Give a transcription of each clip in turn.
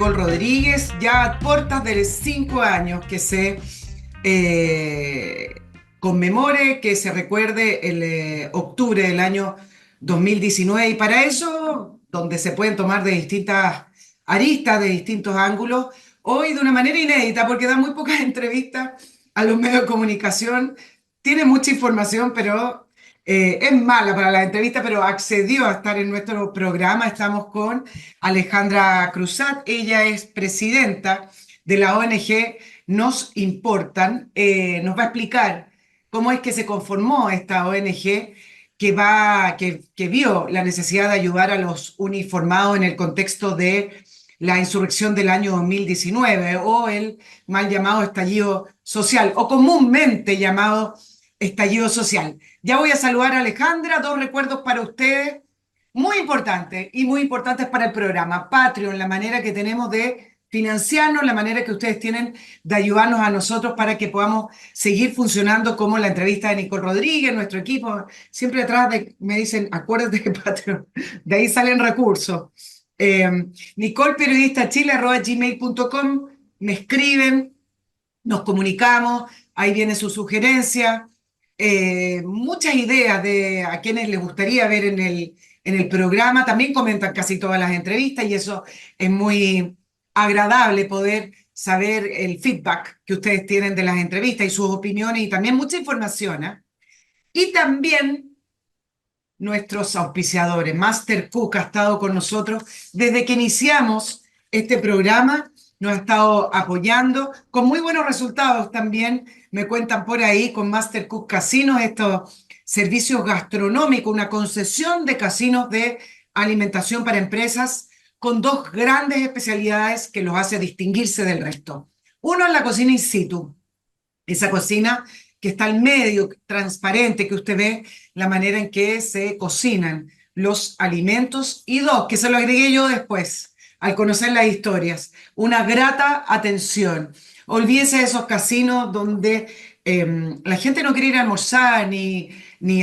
Nicole Rodríguez, ya a puertas de 5 años que se eh, conmemore, que se recuerde el octubre del año 2019 y para eso, donde se pueden tomar de distintas aristas, de distintos ángulos, hoy de una manera inédita, porque da muy pocas entrevistas a los medios de comunicación, tiene mucha información, pero es mala para la entrevista, pero accedió a estar en nuestro programa. Estamos con Alejandra Cruzat, ella es presidenta de la ONG Nos Importan. Nos va a explicar cómo es que se conformó esta ONG que vio la necesidad de ayudar a los uniformados en el contexto de la insurrección del año 2019 o el mal llamado estallido social o comúnmente llamado estallido social. Ya voy a saludar a Alejandra, dos recuerdos para ustedes muy importantes y muy importantes para el programa. Patreon, la manera que tenemos de financiarnos, la manera que ustedes tienen de ayudarnos a nosotros para que podamos seguir funcionando como la entrevista de Nicole Rodríguez, nuestro equipo. Siempre detrás me dicen, acuérdate de Patreon, de ahí salen recursos. Nicole, periodista chile, @gmail.com, me escriben, nos comunicamos, ahí viene su sugerencia, muchas ideas de a quienes les gustaría ver en el programa, también comentan casi todas las entrevistas y eso es muy agradable poder saber el feedback que ustedes tienen de las entrevistas y sus opiniones y también mucha información, ¿eh? Y también nuestros auspiciadores. Master Cook ha estado con nosotros desde que iniciamos este programa, nos ha estado apoyando con muy buenos resultados también. Me cuentan por ahí con Master Cook Casinos, estos servicios gastronómicos, una concesión de casinos de alimentación para empresas con dos grandes especialidades que los hace distinguirse del resto. Uno es la cocina in situ, esa cocina que está al medio, transparente, que usted ve la manera en que se cocinan los alimentos. Y dos, que se lo agregué yo después, al conocer las historias, una grata atención. Olvídese de esos casinos donde la gente no quiere ir a almorzar ni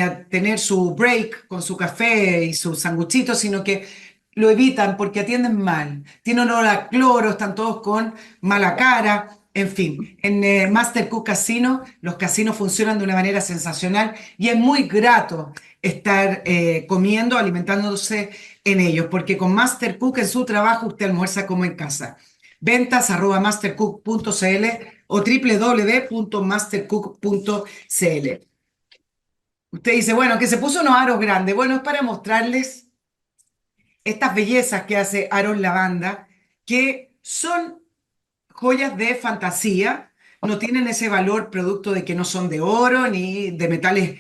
a tener su break con su café y su sanguchito, sino que lo evitan porque atienden mal. Tienen olor a cloro, están todos con mala cara. En fin, en Master Cook Casino, los casinos funcionan de una manera sensacional y es muy grato estar comiendo, alimentándose en ellos, porque con Master Cook en su trabajo usted almuerza como en casa. Ventas @mastercook.cl o www.mastercook.cl. Usted dice, bueno, que se puso unos aros grandes. Bueno, es para mostrarles estas bellezas que hace Aros Lavanda, que son joyas de fantasía, no tienen ese valor producto de que no son de oro ni de metales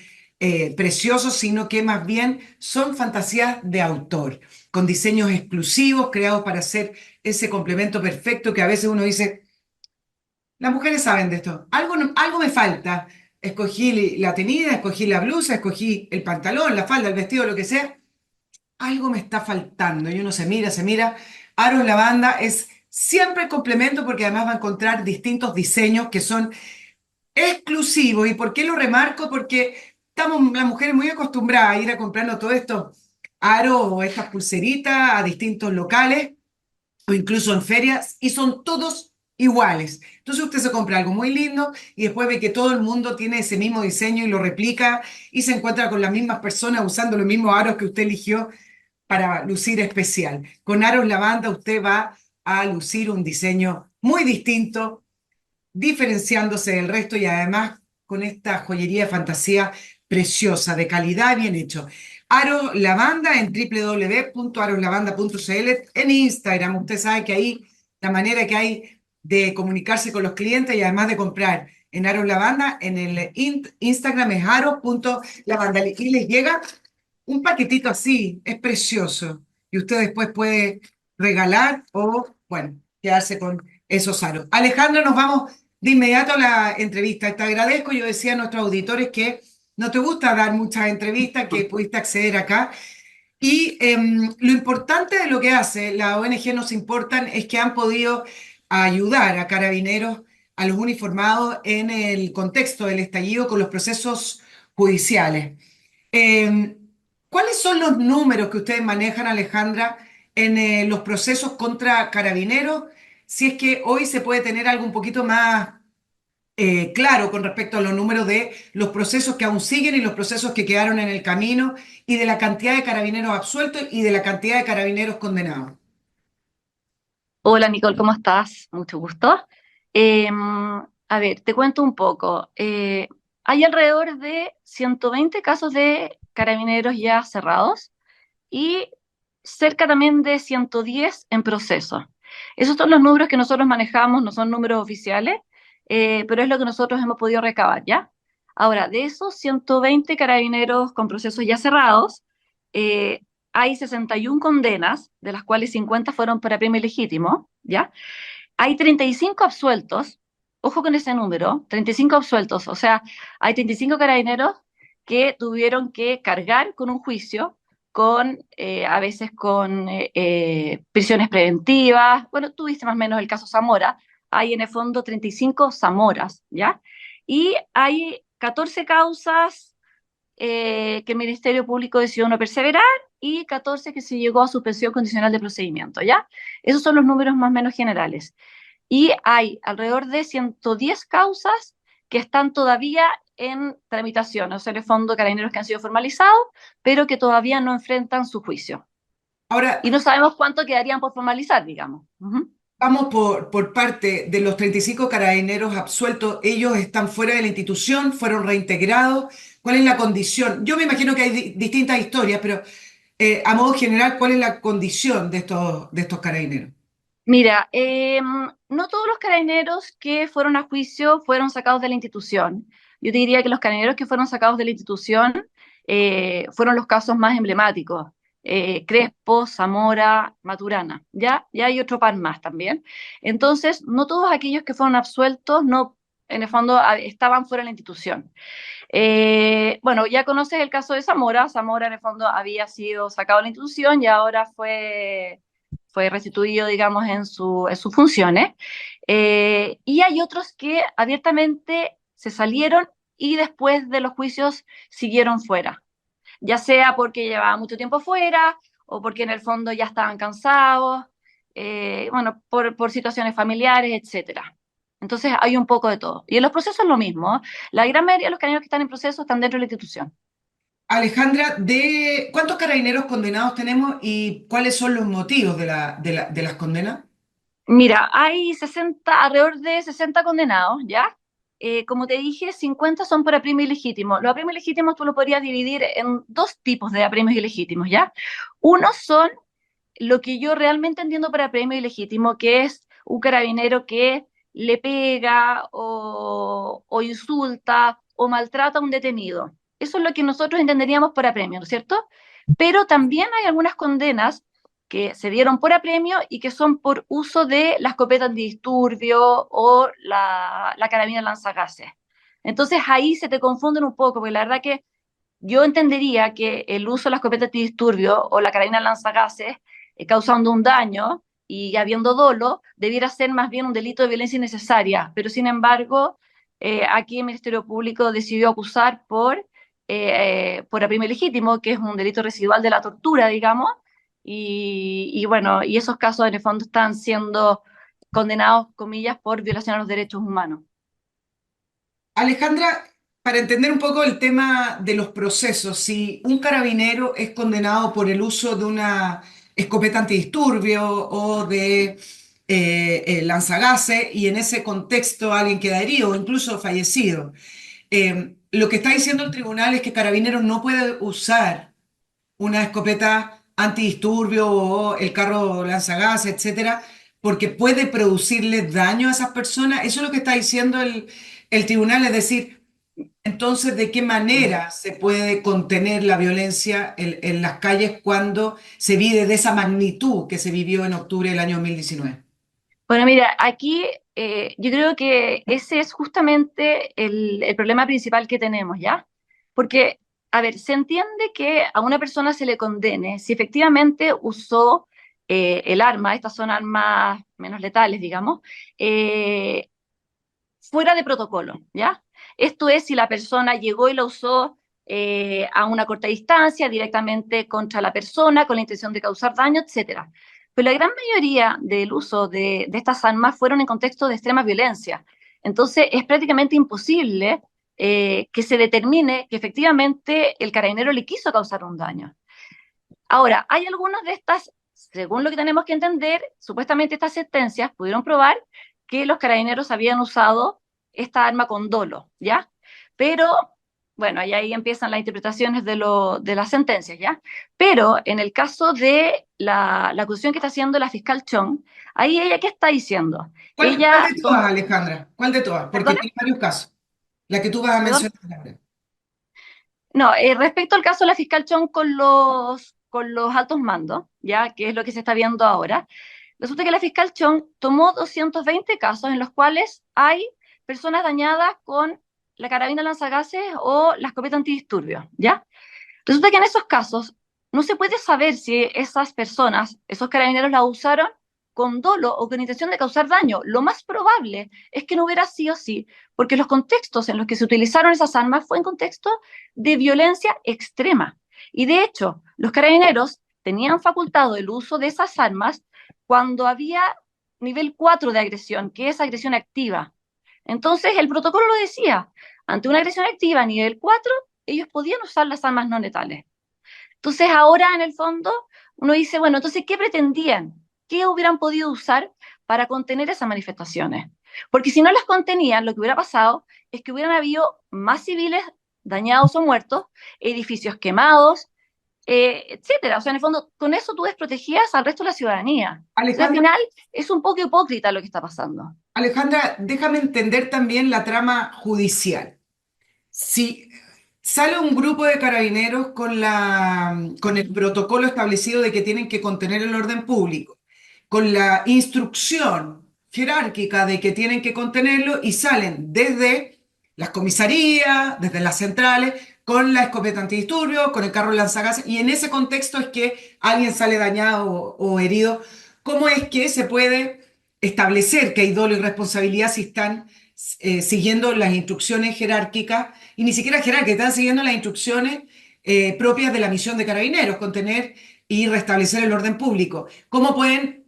preciosos, sino que más bien son fantasías de autor, con diseños exclusivos creados para hacer ese complemento perfecto que a veces uno dice, las mujeres saben de esto, algo me falta. Escogí la tenida, escogí la blusa, escogí el pantalón, la falda, el vestido, lo que sea, algo me está faltando. Y uno se mira. Aros Lavanda es siempre el complemento porque además va a encontrar distintos diseños que son exclusivos. ¿Y por qué lo remarco? Porque estamos las mujeres muy acostumbradas a ir a comprarnos todo esto, aros o estas pulseritas a distintos locales o incluso en ferias y son todos iguales. Entonces usted se compra algo muy lindo y después ve que todo el mundo tiene ese mismo diseño y lo replica y se encuentra con las mismas personas usando los mismos aros que usted eligió para lucir especial. Con Aros Lavanda usted va a lucir un diseño muy distinto, diferenciándose del resto y además con esta joyería de fantasía preciosa, de calidad, bien hecho. Aro Lavanda en www.aroslavanda.cl, en Instagram. Usted sabe que ahí la manera que hay de comunicarse con los clientes y además de comprar en Aros Lavanda, en el Instagram es aro.lavanda y les llega un paquetito así, es precioso. Y usted después puede regalar o, bueno, quedarse con esos aros. Alejandra, nos vamos de inmediato a la entrevista. Te agradezco, yo decía a nuestros auditores que no te gusta dar muchas entrevistas, que pudiste acceder acá. Y lo importante de lo que hace la ONG Nos Importan es que han podido ayudar a carabineros, a los uniformados en el contexto del estallido con los procesos judiciales. Eh, ¿Cuáles son los números que ustedes manejan, Alejandra, en los procesos contra carabineros, si es que hoy se puede tener algo un poquito más claro con respecto a los números de los procesos que aún siguen y los procesos que quedaron en el camino y de la cantidad de carabineros absueltos y de la cantidad de carabineros condenados. Hola Nicole, ¿cómo estás? Mucho gusto. A ver, te cuento un poco. Hay alrededor de 120 casos de carabineros ya cerrados y cerca también de 110 en proceso. Esos son los números que nosotros manejamos, no son números oficiales, pero es lo que nosotros hemos podido recabar, ¿ya? Ahora, de esos 120 carabineros con procesos ya cerrados, eh, hay 61 condenas, de las cuales 50 fueron para premio ilegítimo, ¿ya? Hay 35 absueltos, ojo con ese número, 35 absueltos, o sea, hay 35 carabineros que tuvieron que cargar con un juicio, a veces con prisiones preventivas. Bueno, tú viste más o menos el caso Zamora, hay en el fondo 35 Zamoras, ¿ya? Y hay 14 causas que el Ministerio Público decidió no perseverar y 14 que se llegó a suspensión condicional de procedimiento, ¿ya? Esos son los números más o menos generales. Y hay alrededor de 110 causas que están todavía en tramitación, o sea, en el fondo carabineros que han sido formalizados, pero que todavía no enfrentan su juicio. Ahora, Y no sabemos cuánto quedarían por formalizar, digamos. Ujú. vamos por parte de los 35 carabineros absueltos. ¿Ellos están fuera de la institución? ¿Fueron reintegrados? ¿Cuál es la condición? Yo me imagino que hay distintas historias, pero a modo general, ¿cuál es la condición de estos carabineros? Mira, no todos los carabineros que fueron a juicio fueron sacados de la institución. Yo te diría que los carabineros que fueron sacados de la institución fueron los casos más emblemáticos. Crespo, Zamora, Maturana. Ya hay otro par más también. Entonces, no todos aquellos que fueron absueltos, no, en el fondo, estaban fuera de la institución. Bueno, ya conoces el caso de Zamora. Zamora, en el fondo, había sido sacado de la institución y ahora fue restituido, digamos, en sus funciones. Y hay otros que abiertamente se salieron y después de los juicios siguieron fuera, ya sea porque llevaban mucho tiempo fuera o porque en el fondo ya estaban cansados, bueno, por situaciones familiares, etcétera. Entonces hay un poco de todo. Y en los procesos es lo mismo. La gran mayoría de los carabineros que están en proceso están dentro de la institución. Alejandra, ¿de cuántos carabineros condenados tenemos y cuáles son los motivos de las condenas? Mira, hay 60, alrededor de 60 condenados, ¿ya? Como te dije, 50 son por apremio ilegítimo. Los apremios ilegítimos tú lo podrías dividir en dos tipos de apremios ilegítimos, ¿ya? Unos son lo que yo realmente entiendo por apremio ilegítimo, que es un carabinero que le pega o insulta o maltrata a un detenido. Eso es lo que nosotros entenderíamos por apremio, ¿no es cierto? Pero también hay algunas condenas que se dieron por apremio y que son por uso de la escopeta antidisturbio o la carabina lanzagases. Entonces ahí se te confunden un poco, porque la verdad que yo entendería que el uso de la escopeta antidisturbio o la carabina lanzagases causando un daño y habiendo dolo, debiera ser más bien un delito de violencia innecesaria. Pero sin embargo, aquí el Ministerio Público decidió acusar por apremio ilegítimo, que es un delito residual de la tortura, digamos, y bueno, y esos casos en el fondo están siendo condenados, comillas, por violación a los derechos humanos. Alejandra, para entender un poco el tema de los procesos, si un carabinero es condenado por el uso de una escopeta antidisturbio o de lanzagases y en ese contexto alguien queda herido o incluso fallecido, lo que está diciendo el tribunal es que Carabineros no puede usar una escopeta antidisturbio o el carro lanzagas, etcétera, porque puede producirle daño a esas personas. Eso es lo que está diciendo el tribunal, es decir, entonces, ¿de qué manera se puede contener la violencia en las calles cuando se vive de esa magnitud que se vivió en octubre del año 2019? Bueno, mira, aquí yo creo que ese es justamente el problema principal que tenemos, ¿ya? Porque, a ver, se entiende que a una persona se le condene si efectivamente usó el arma, estas son armas menos letales, digamos, eh, fuera de protocolo, ¿ya? Esto es si la persona llegó y la usó a una corta distancia, directamente contra la persona, con la intención de causar daño, etcétera. pero la gran mayoría del uso de estas armas fueron en contexto de extrema violencia. Entonces es prácticamente imposible que se determine que efectivamente el carabinero le quiso causar un daño. Ahora, hay algunas de estas, según lo que tenemos que entender, supuestamente estas sentencias pudieron probar que los carabineros habían usado esta arma con dolo, ¿ya? Pero, bueno, ahí empiezan las interpretaciones de las sentencias, ¿ya? Pero en el caso de la acusación que está haciendo la fiscal Chong, ahí ella, ¿qué está diciendo? ¿Cuál Ella de todas, tomó, Alejandra? ¿Cuál de todas? Porque ¿perdón? tiene varios casos. La que tú vas a ¿Perdón? mencionar ahora. No, respecto al caso de la fiscal Chong con los altos mandos, ya que es lo que se está viendo ahora, resulta que la fiscal Chong tomó 220 casos en los cuales hay personas dañadas con la carabina lanzagases o la escopeta antidisturbios, ¿ya? Resulta que en esos casos no se puede saber si esas personas, esos carabineros la usaron con dolo o con intención de causar daño. Lo más probable es que no hubiera sí o sí, porque los contextos en los que se utilizaron esas armas fue en contexto de violencia extrema. Y de hecho, los carabineros tenían facultado el uso de esas armas cuando había nivel 4 de agresión, que es agresión activa. Entonces, el protocolo lo decía, ante una agresión activa a nivel 4 ellos podían usar las armas no letales. Entonces ahora en el fondo uno dice, bueno, entonces, ¿qué pretendían? ¿Qué hubieran podido usar para contener esas manifestaciones? Porque si no las contenían, lo que hubiera pasado es que hubieran habido más civiles dañados o muertos, edificios quemados, etcétera. O sea, en el fondo, con eso tú desprotegías al resto de la ciudadanía. Entonces, al Alejandra, final, es un poco hipócrita lo que está pasando. Alejandra, déjame entender también la trama judicial. Si sale un grupo de carabineros con el protocolo establecido de que tienen que contener el orden público, con la instrucción jerárquica de que tienen que contenerlo y salen desde las comisarías, desde las centrales, con la escopeta antidisturbios, con el carro lanzagas, y en ese contexto es que alguien sale dañado o herido. ¿Cómo es que se puede establecer que hay dolo y responsabilidad si están siguiendo las instrucciones jerárquicas, y ni siquiera jerárquicas, están siguiendo las instrucciones propias de la misión de carabineros, contener y restablecer el orden público? ¿Cómo pueden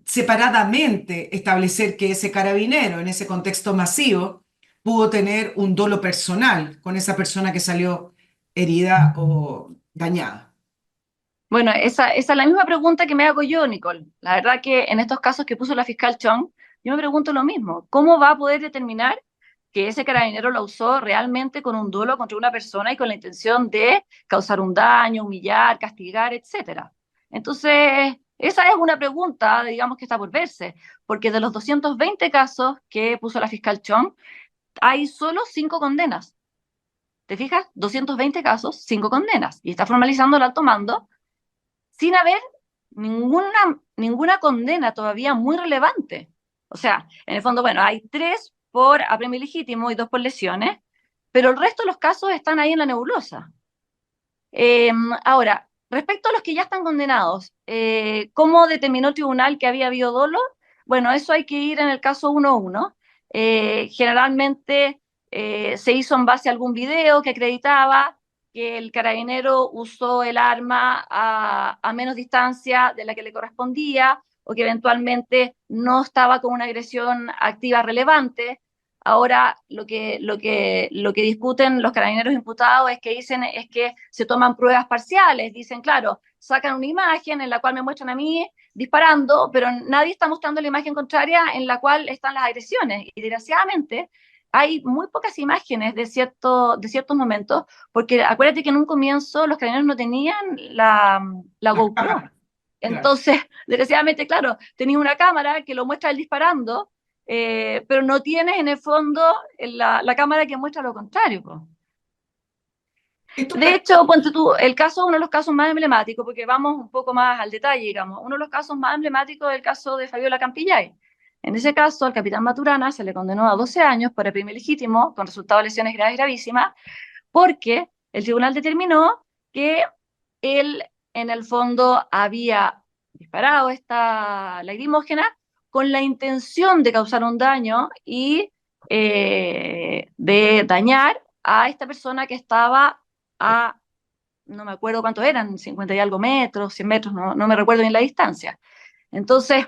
separadamente establecer que ese carabinero, en ese contexto masivo, pudo tener un dolo personal con esa persona que salió herida o dañada? Bueno, esa es la misma pregunta que me hago yo, Nicole. La verdad que en estos casos que puso la fiscal Chong, yo me pregunto lo mismo. ¿Cómo va a poder determinar que ese carabinero lo usó realmente con un dolo contra una persona y con la intención de causar un daño, humillar, castigar, etcétera? Entonces, esa es una pregunta, digamos, que está por verse, porque de los 220 casos que puso la fiscal Chong, hay solo 5 condenas. ¿Te fijas? 220 casos, 5 condenas. Y está formalizando el alto mando sin haber ninguna condena todavía muy relevante. O sea, en el fondo, bueno, hay 3 por apremio ilegítimo y 2 por lesiones, pero el resto de los casos están ahí en la nebulosa. Ahora, respecto a los que ya están condenados, ¿cómo determinó el tribunal que había habido dolo? Bueno, eso hay que ir en el caso 1-1. Generalmente se hizo en base a algún video que acreditaba que el carabinero usó el arma a menos distancia de la que le correspondía o que eventualmente no estaba con una agresión activa relevante. Ahora, lo que discuten los carabineros imputados es que dicen es que se toman pruebas parciales. Dicen, claro, sacan una imagen en la cual me muestran a mí disparando, pero nadie está mostrando la imagen contraria en la cual están las agresiones. Y desgraciadamente hay muy pocas imágenes de ciertos momentos, porque acuérdate que en un comienzo los carabineros no tenían la Las GoPro. cámaras, claro. Entonces, desgraciadamente, claro, tenía una cámara que lo muestra él disparando, pero no tienes en el fondo la cámara que muestra lo contrario, po. Esto, De hecho, ponte tú, el caso, uno de los casos más emblemáticos, porque vamos un poco más al detalle, digamos, uno de los casos más emblemáticos es el caso de Fabiola Campillay. En ese caso, al capitán Maturana se le condenó a 12 años por apremio ilegítimo, con resultado de lesiones graves gravísimas, porque el tribunal determinó que él, en el fondo, había disparado esta lacrimógena con la intención de causar un daño y de dañar a esta persona que estaba no me acuerdo cuántos eran, 50 y algo metros, 100 metros, no me recuerdo bien la distancia. Entonces,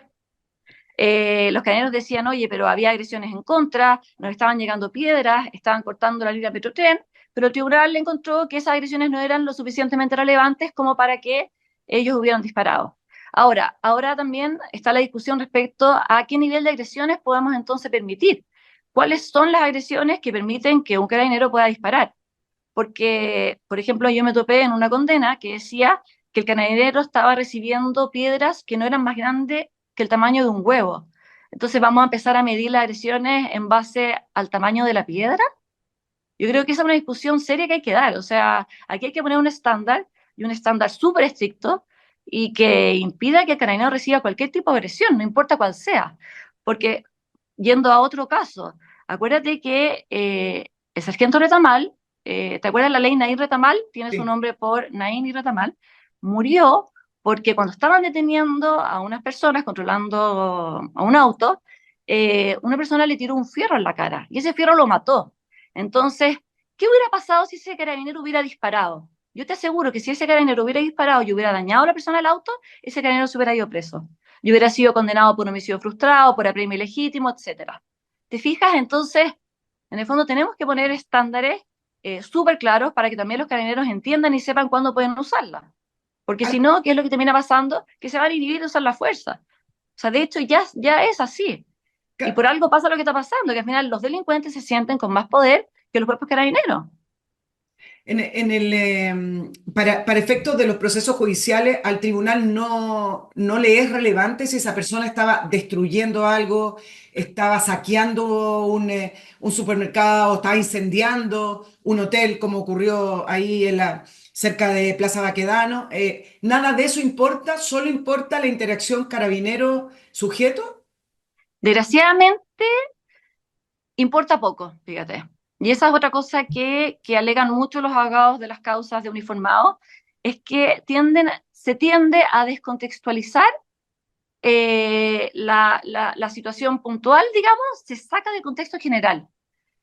los carabineros decían, oye, pero había agresiones en contra, nos estaban llegando piedras, estaban cortando la línea Petrotren, pero el tribunal le encontró que esas agresiones no eran lo suficientemente relevantes como para que ellos hubieran disparado. Ahora también está la discusión respecto a qué nivel de agresiones podemos entonces permitir. ¿Cuáles son las agresiones que permiten que un carabinero pueda disparar? Porque, por ejemplo, yo me topé en una condena que decía que el carabinero estaba recibiendo piedras que no eran más grandes que el tamaño de un huevo. Entonces vamos a empezar a medir las agresiones en base al tamaño de la piedra. Yo creo que esa es una discusión seria que hay que dar. O sea, aquí hay que poner un estándar y un estándar súper estricto y que impida que el carabinero reciba cualquier tipo de agresión, no importa cuál sea. Porque, yendo a otro caso, acuérdate que el sargento Retamal, ¿te acuerdas la ley Naín Retamal? Tiene su Sí. nombre por Naín y Retamal. Murió porque cuando estaban deteniendo a unas personas, controlando a un auto, una persona le tiró un fierro en la cara y ese fierro lo mató. Entonces, ¿qué hubiera pasado si ese carabinero hubiera disparado? Yo te aseguro que si ese carabinero hubiera disparado y hubiera dañado a la persona del auto, ese carabinero se hubiera ido preso. Y hubiera sido condenado por homicidio frustrado, por apremio ilegítimo, etcétera. ¿Te fijas? Entonces, en el fondo tenemos que poner estándares súper claros para que también los carabineros entiendan y sepan cuándo pueden usarla. Porque si Al- no, ¿qué es lo que termina pasando? Que se van a inhibir de usar la fuerza. O sea, de hecho, ya es así. Y ca- por algo pasa lo que está pasando, que al final los delincuentes se sienten con más poder que los propios carabineros. para efectos de los procesos judiciales, al tribunal no le es relevante si esa persona estaba destruyendo algo, estaba saqueando un supermercado, estaba incendiando un hotel, como ocurrió ahí cerca de Plaza Baquedano. Nada de eso importa, solo importa la interacción carabinero-sujeto. Desgraciadamente, importa poco, fíjate. Y esa es otra cosa que alegan mucho los abogados de las causas de uniformados, es que se tiende a descontextualizar la situación puntual, digamos, se saca del contexto general.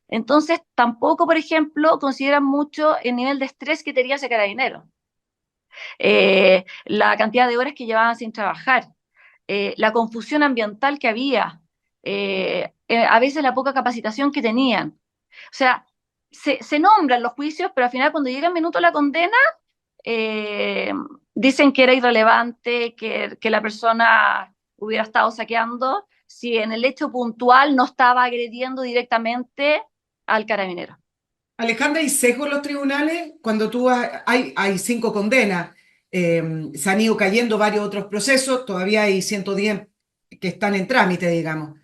Entonces, tampoco, por ejemplo, consideran mucho el nivel de estrés que tenía ese carabinero, la cantidad de horas que llevaban sin trabajar, la confusión ambiental que había, a veces la poca capacitación que tenían. O sea, se nombran los juicios, pero al final cuando llega el minuto de la condena, eh, dicen que era irrelevante, que la persona hubiera estado saqueando, si en el hecho puntual no estaba agrediendo directamente al carabinero. Alejandra, ¿hay sesgo en los tribunales? Cuando hay 5 condenas, se han ido cayendo varios otros procesos, todavía hay 110 que están en trámite, digamos.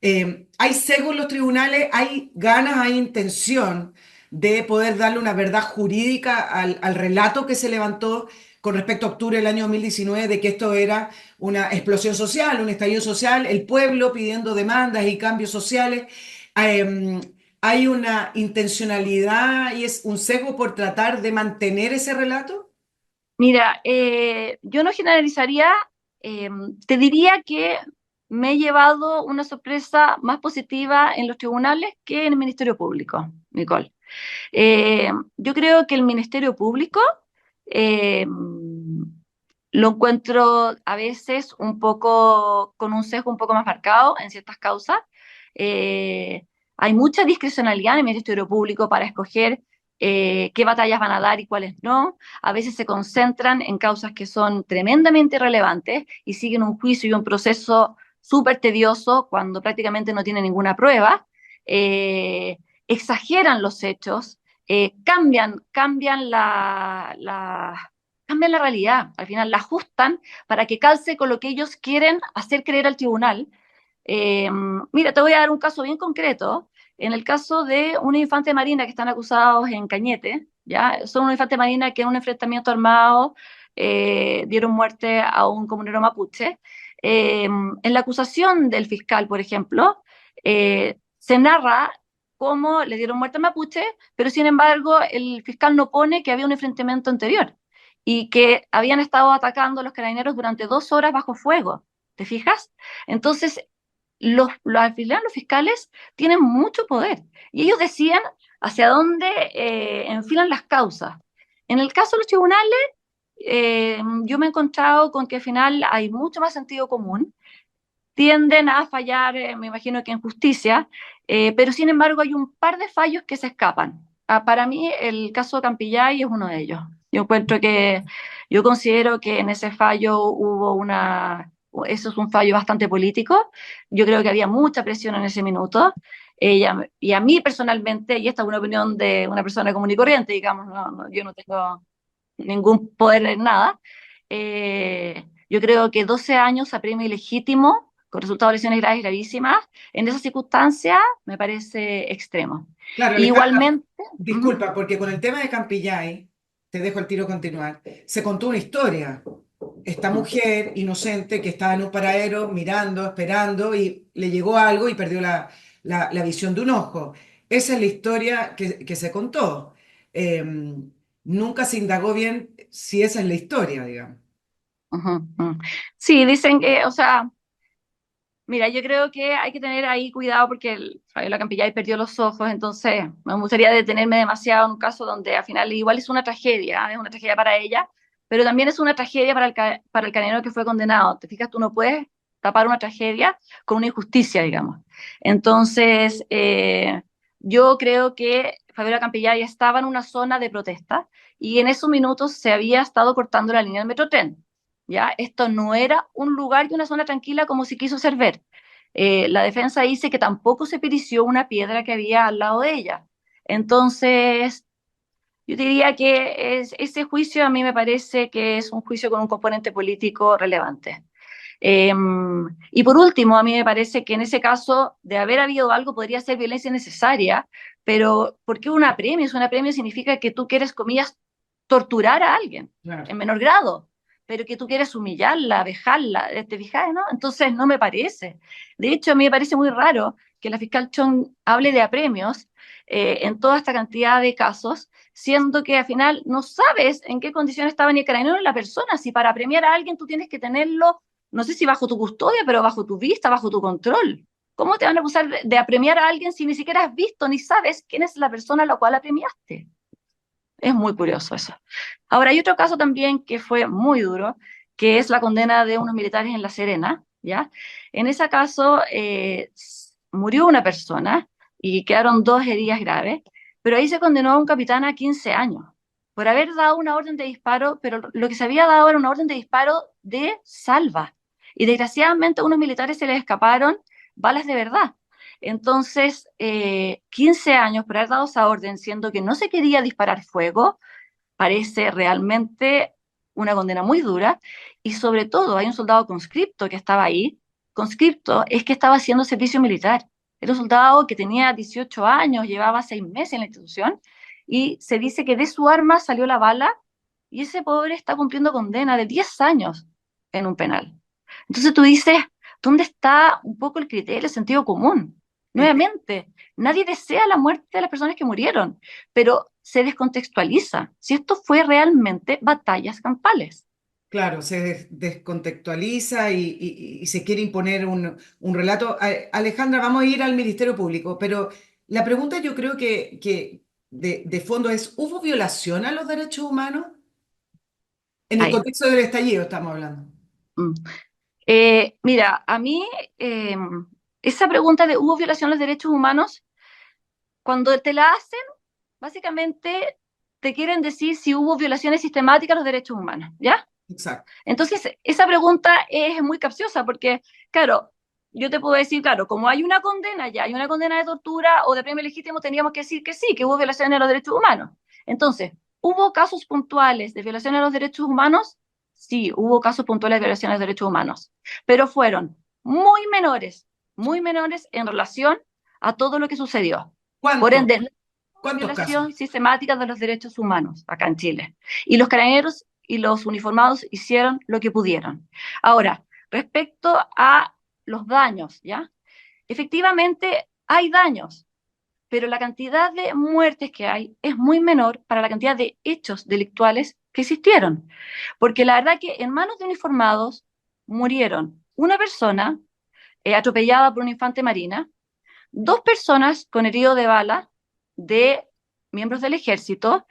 ¿Hay sesgo en los tribunales? ¿Hay ganas, hay intención de poder darle una verdad jurídica al relato que se levantó con respecto a octubre del año 2019 de que esto era una explosión social, un estallido social, el pueblo pidiendo demandas y cambios sociales? Em, ¿Hay una intencionalidad y es un sesgo por tratar de mantener ese relato? Mira, yo no generalizaría, eh, te diría que me he llevado una sorpresa más positiva en los tribunales que en el Ministerio Público, Nicole. Yo creo que el Ministerio Público eh, lo encuentro a veces un poco con un sesgo un poco más marcado en ciertas causas. Hay mucha discrecionalidad en el Ministerio Público para escoger qué batallas van a dar y cuáles no. A veces se concentran en causas que son tremendamente relevantes y siguen un juicio y un proceso súper tedioso cuando prácticamente no tienen ninguna prueba. Eh, Exageran los hechos, cambian la realidad, al final la ajustan para que calce con lo que ellos quieren hacer creer al tribunal. Mira, te voy a dar un caso bien concreto. En el caso de una infante marina que están acusados en Cañete, ¿ya? Son una infante marina que en un enfrentamiento armado dieron muerte a un comunero mapuche. En la acusación del fiscal, por ejemplo, se narra cómo le dieron muerte a mapuche, pero sin embargo el fiscal no pone que había un enfrentamiento anterior y que habían estado atacando a los carabineros durante 2 horas bajo fuego. ¿Te fijas? Entonces, al final los fiscales tienen mucho poder y ellos decían hacia dónde enfilan las causas. En el caso de los tribunales, yo me he encontrado con que al final hay mucho más sentido común, tienden a fallar, me imagino que en justicia, pero sin embargo hay un par de fallos que se escapan. Para mí el caso de Campillay es uno de ellos. Yo considero que en ese fallo eso es un fallo bastante político. Yo creo que había mucha presión en ese minuto. Y a mí personalmente, y esta es una opinión de una persona común y corriente, digamos, yo no tengo ningún poder en nada. Yo creo que 12 años a premio ilegítimo, con resultados de lesiones graves gravísimas, en esas circunstancias me parece extremo. Claro, Alejandra, Igualmente, ujú, disculpa, porque con el tema de Campillay, te dejo el tiro continuar, se contó una historia. Esta ujú, mujer inocente que estaba en un paradero mirando, esperando y le llegó algo y perdió la visión de un ojo. Esa es la historia que se contó. Eh, Nunca se indagó bien si esa es la historia, digamos. ujú, ujú. Sí, dicen que, o sea, mira, yo creo que hay que tener ahí cuidado porque Fabiola Campillay perdió los ojos, entonces me gustaría detenerme demasiado en un caso donde al final igual es una tragedia para ella, pero también es una tragedia para el canero que fue condenado. Te fijas, tú no puedes tapar una tragedia con una injusticia, digamos. Entonces, yo creo que Fabiola Campillay estaba en una zona de protesta y en esos minutos se había estado cortando la línea del Metrotren. ¿Ya? Esto no era un lugar y una zona tranquila como se quiso hacer ver. La defensa dice que tampoco se perició una piedra que había al lado de ella. Entonces, yo diría que ese juicio a mí me parece que es un juicio con un componente político relevante. Eh, y por último, a mí me parece que en ese caso, de haber habido algo, podría ser violencia necesaria, pero ¿por qué un apremio? Es un apremio significa que tú quieres, comillas, torturar a alguien Claro. en menor grado, pero que tú quieres humillarla, vejarla, ¿te fijas, no? Entonces no me parece. De hecho, a mí me parece muy raro que la fiscal Chong hable de apremios en toda esta cantidad de casos, siendo que al final no sabes en qué condiciones estaba ni el carabinero ni la persona. Si para premiar a alguien tú tienes que tenerlo, no sé si bajo tu custodia, pero bajo tu vista, bajo tu control. ¿Cómo te van a acusar de apremiar a alguien si ni siquiera has visto ni sabes quién es la persona a la cual apremiaste? Es muy curioso eso. Ahora, hay otro caso también que fue muy duro, que es la condena de unos militares en La Serena, ¿ya? En ese caso murió una persona y quedaron dos heridas graves, pero ahí se condenó a un capitán a 15 años por haber dado una orden de disparo, pero lo que se había dado era una orden de disparo de salva. Y desgraciadamente a unos militares se les escaparon balas de verdad. Entonces, 15 años por haber dado esa orden, siendo que no se quería disparar fuego, parece realmente una condena muy dura. Y sobre todo, hay un soldado conscripto que estaba ahí. Conscripto es que estaba haciendo servicio militar. Era un soldado que tenía 18 años, llevaba 6 meses en la institución, y se dice que de su arma salió la bala, y ese pobre está cumpliendo condena de 10 años en un penal. Entonces tú dices, ¿dónde está un poco el criterio, el sentido común? Es que, Nuevamente, nadie desea la muerte de las personas que murieron, pero se descontextualiza si esto fue realmente batallas campales. claro, se descontextualiza y se quiere imponer un relato. Alejandra, vamos a ir al Ministerio Público, pero la pregunta yo creo que de fondo es, ¿hubo violación a los derechos humanos? En el Ahí. contexto del estallido estamos hablando. Mm. Mira, a mí eh, esa pregunta de ¿hubo violación a los derechos humanos? Cuando te la hacen, básicamente te quieren decir si hubo violaciones sistemáticas a los derechos humanos, ¿ya? Exacto. Entonces, esa pregunta es muy capciosa porque, claro, yo te puedo decir, claro, como hay una condena ya, hay una condena de tortura o de premio legítimo, teníamos que decir que sí, que hubo violaciones de los derechos humanos. Entonces, ¿hubo casos puntuales de violaciones de los derechos humanos? Sí, hubo casos puntuales de violaciones de los derechos humanos, pero fueron muy menores en relación a todo lo que sucedió. Por ¿Cuántos? ende, no hubo ¿Cuántos casos? violación sistemática de los derechos humanos acá en Chile. Y los carabineros y los uniformados hicieron lo que pudieron. Ahora, respecto a los daños, ¿ya? Efectivamente, hay daños, pero la cantidad de muertes que hay es muy menor para la cantidad de hechos delictuales que existieron. Porque la verdad que en manos de uniformados murieron una persona atropellada por un infante marina, dos personas con herido de bala de miembros del ejército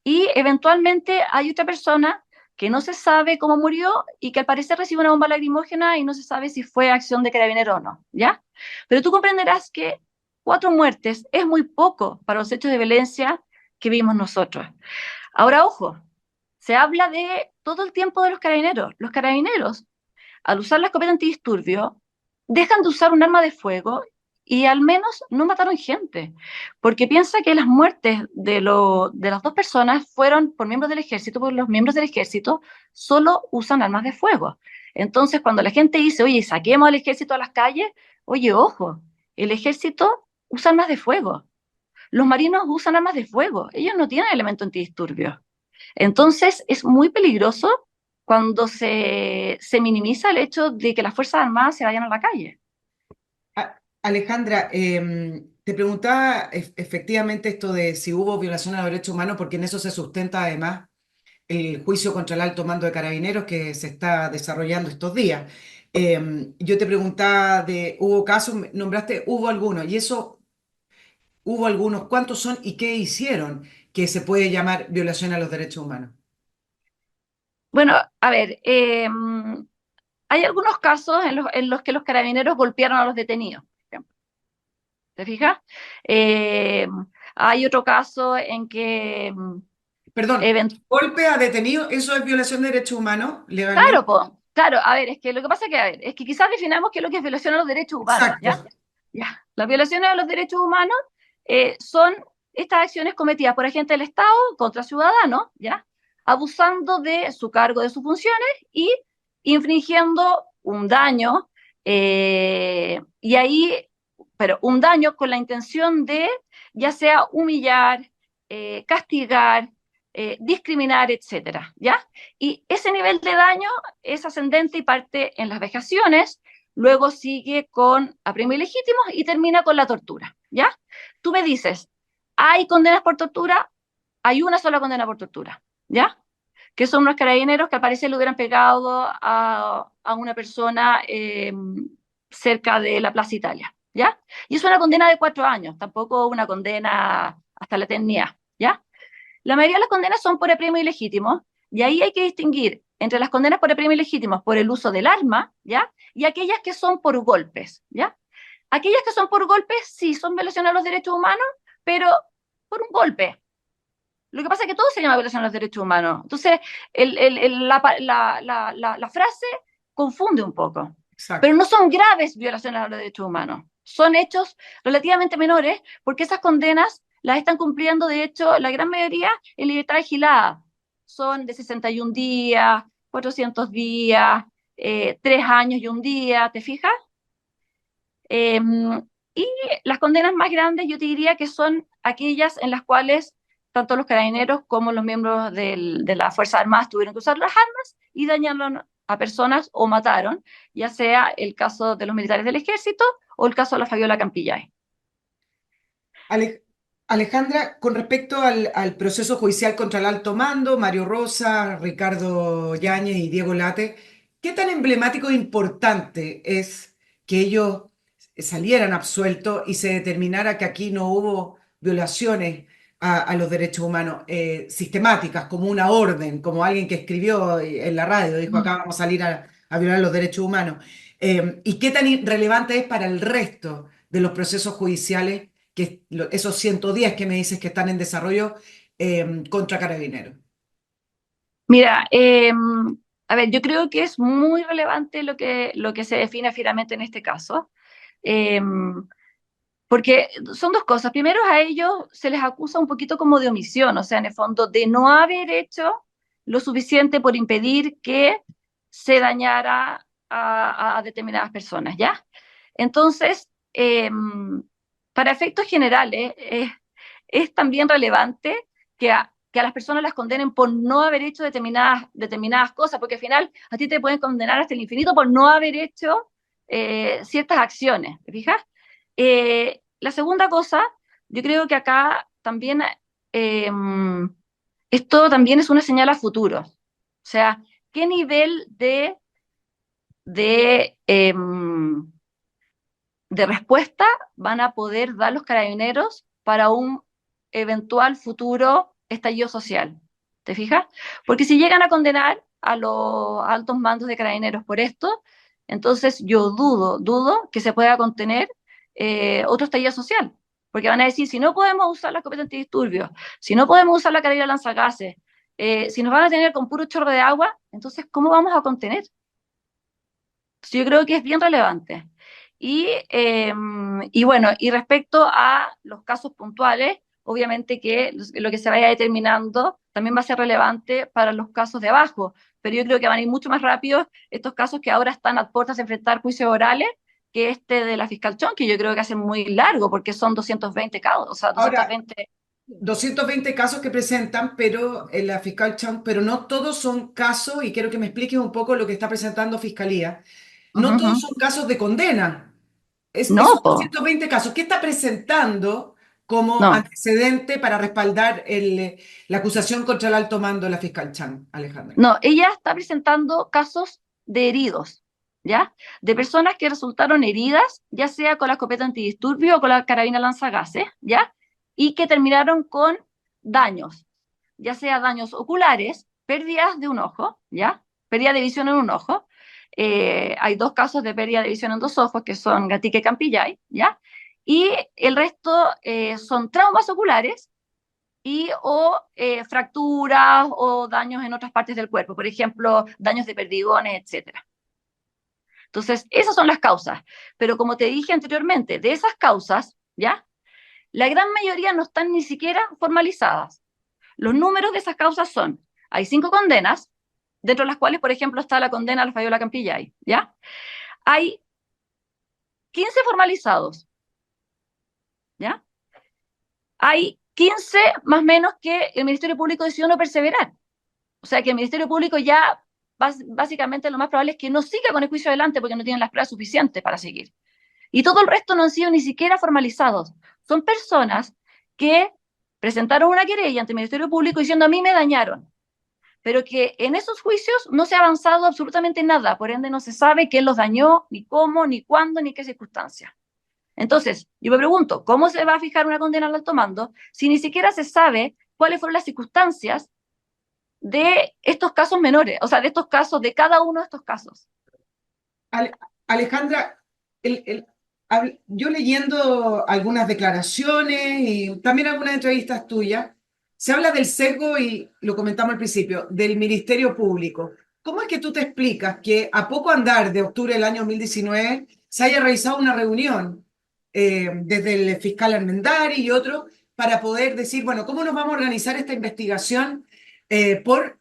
y eventualmente hay otra persona que no se sabe cómo murió y que al parecer recibió una bomba lacrimógena y no se sabe si fue acción de carabinero o no, ¿ya? Pero tú comprenderás que 4 muertes es muy poco para los hechos de violencia que vimos nosotros. Ahora, ojo, se habla de todo el tiempo de los carabineros. Los carabineros, al usar la escopeta antidisturbio, dejan de usar un arma de fuego y al menos no mataron gente, porque piensa que las muertes de las 2 personas fueron por miembros del ejército, porque los miembros del ejército solo usan armas de fuego. Entonces, cuando la gente dice, oye, saquemos al ejército a las calles, oye, ojo, el ejército usa armas de fuego. Los marinos usan armas de fuego, ellos no tienen elemento antidisturbio. Entonces, es muy peligroso cuando se minimiza el hecho de que las Fuerzas Armadas se vayan a la calle. Alejandra, te preguntaba efectivamente esto de si hubo violación a los derechos humanos, porque en eso se sustenta además el juicio contra el alto mando de carabineros que se está desarrollando estos días. Yo te preguntaba de, hubo casos, nombraste, hubo algunos, y eso, hubo algunos, ¿cuántos son y qué hicieron que se puede llamar violación a los derechos humanos? Bueno, a ver, hay algunos casos en los que los carabineros golpearon a los detenidos, por ejemplo. ¿Te fijas? Eh, Hay otro caso en que, Perdón, event- golpe a detenido, ¿eso es violación de derechos humanos legalmente? claro, claro, a ver, es que lo que pasa es que, a ver, es que quizás definamos qué es lo que es violación a los derechos humanos, Exacto. ¿ya? Ya. Las violaciones a los derechos humanos son estas acciones cometidas por agentes del Estado contra ciudadanos, ¿ya? Abusando de su cargo, de sus funciones y infringiendo un daño, y ahí, pero un daño con la intención de ya sea humillar, castigar, discriminar, etcétera, ¿ya? Y ese nivel de daño es ascendente y parte en las vejaciones, luego sigue con apremio ilegítimos y termina con la tortura, ¿ya? Tú me dices, ¿hay condenas por tortura? Hay una sola condena por tortura, ¿ya? Que son unos carabineros que al parecer le hubieran pegado a una persona cerca de la Plaza Italia, ¿ya? Y es una condena de 4 años, tampoco una condena hasta la eternidad, ¿ya? La mayoría de las condenas son por apremio ilegítimo, y ahí hay que distinguir entre las condenas por apremio ilegítimo por el uso del arma, ¿ya? Y aquellas que son por golpes, ¿ya? Aquellas que son por golpes sí son violaciones a los derechos humanos, pero por un golpe. Lo que pasa es que todo se llama violación a los derechos humanos. Entonces, la frase confunde un poco. Pero Exacto. no son graves violaciones a los derechos humanos. Son hechos relativamente menores porque esas condenas las están cumpliendo, de hecho, la gran mayoría en libertad vigilada. Son de 61 días, 400 días, 3 años y un día, ¿te fijas? Eh, y las condenas más grandes yo te diría que son aquellas en las cuales tanto los carabineros como los miembros de las Fuerzas Armadas tuvieron que usar las armas y dañaron a personas o mataron, ya sea el caso de los militares del ejército o el caso de la Fabiola Campillay. Ale- Alejandra, con respecto al proceso judicial contra el alto mando, Mario Rosa, Ricardo Yáñez y Diego Late, ¿qué tan emblemático e importante es que ellos salieran absueltos y se determinara que aquí no hubo violaciones a los derechos humanos sistemáticas, como una orden, como alguien que escribió en la radio, dijo acá vamos a salir a violar los derechos humanos? ¿Y qué tan relevante es para el resto de los procesos judiciales? Que esos 110 que me dices que están en desarrollo contra Carabineros. Mira, a ver, yo creo que es muy relevante lo que se define finalmente en este caso. Eh, Porque son 2 cosas. Primero, a ellos se les acusa un poquito como de omisión, o sea, en el fondo, de no haber hecho lo suficiente por impedir que se dañara a determinadas personas, ¿ya? Entonces, para efectos generales, es también relevante que a las personas las condenen por no haber hecho determinadas cosas, porque al final a ti te pueden condenar hasta el infinito por no haber hecho ciertas acciones, ¿te fijas? La segunda cosa, yo creo que acá también eh, esto también es una señal a futuro. O sea, ¿qué nivel de respuesta van a poder dar los carabineros para un eventual futuro estallido social? ¿te fijas? Porque si llegan a condenar a los altos mandos de carabineros por esto, entonces yo dudo que se pueda contener otro estallido social. Porque van a decir, si no podemos usar la escopeta antidisturbios, si no podemos usar la carabina lanzagases, si nos van a tener con puro chorro de agua, entonces, ¿cómo vamos a contener? Entonces, yo creo que es bien relevante. Y bueno, y respecto a los casos puntuales, obviamente que lo que se vaya determinando también va a ser relevante para los casos de abajo, pero yo creo que van a ir mucho más rápido estos casos que ahora están a puertas de enfrentar juicios orales que este de la fiscal Chong, que yo creo que hace muy largo, porque son 220 casos, o sea, Ahora, 220. 220 casos que presentan, pero la fiscal Chang, pero no todos son casos, y quiero que me expliques un poco lo que está presentando Fiscalía, Ujú, no ujú. todos son casos de condena. Esos No, po, 220 casos, ¿qué está presentando como no. antecedente para respaldar la acusación contra el alto mando de la fiscal Chang, Alejandra? No, ella está presentando casos de heridos, ¿ya? De personas que resultaron heridas, ya sea con la escopeta antidisturbio o con la carabina lanzagases, ¿ya? Y que terminaron con daños, ya sea daños oculares, pérdidas de un ojo, ¿ya? Pérdida de visión en un ojo. Hay dos casos de pérdida de visión en dos ojos, que son Gatique y Campillay, ¿ya? Y el resto son traumas oculares y o fracturas o daños en otras partes del cuerpo, por ejemplo, daños de perdigones, etcétera. Entonces, esas son las causas. Pero como te dije anteriormente, de esas causas, ¿ya? La gran mayoría no están ni siquiera formalizadas. Los números de esas causas son, hay 5 condenas, dentro de las cuales, por ejemplo, está la condena al Fabiola Campillay, ¿ya? Hay 15 formalizados, ¿ya? Hay 15 más o menos que el Ministerio Público decidió no perseverar. O sea que el Ministerio Público ya básicamente lo más probable es que no siga con el juicio adelante porque no tienen las pruebas suficientes para seguir. Y todo el resto no han sido ni siquiera formalizados. Son personas que presentaron una querella ante el Ministerio Público diciendo a mí me dañaron, pero que en esos juicios no se ha avanzado absolutamente nada, por ende no se sabe quién los dañó, ni cómo, ni cuándo, ni qué circunstancias. Entonces, yo me pregunto, ¿cómo se va a fijar una condena al alto mando si ni siquiera se sabe cuáles fueron las circunstancias de estos casos menores, o sea, de estos casos, de cada uno de estos casos? Ale- Alejandra, yo leyendo algunas declaraciones y también algunas entrevistas tuyas, se habla del sesgo, y lo comentamos al principio, del Ministerio Público. ¿Cómo es que tú te explicas que a poco andar de octubre del año 2019 se haya realizado una reunión desde el fiscal Armendari y otro para poder decir, bueno, ¿cómo nos vamos a organizar esta investigación por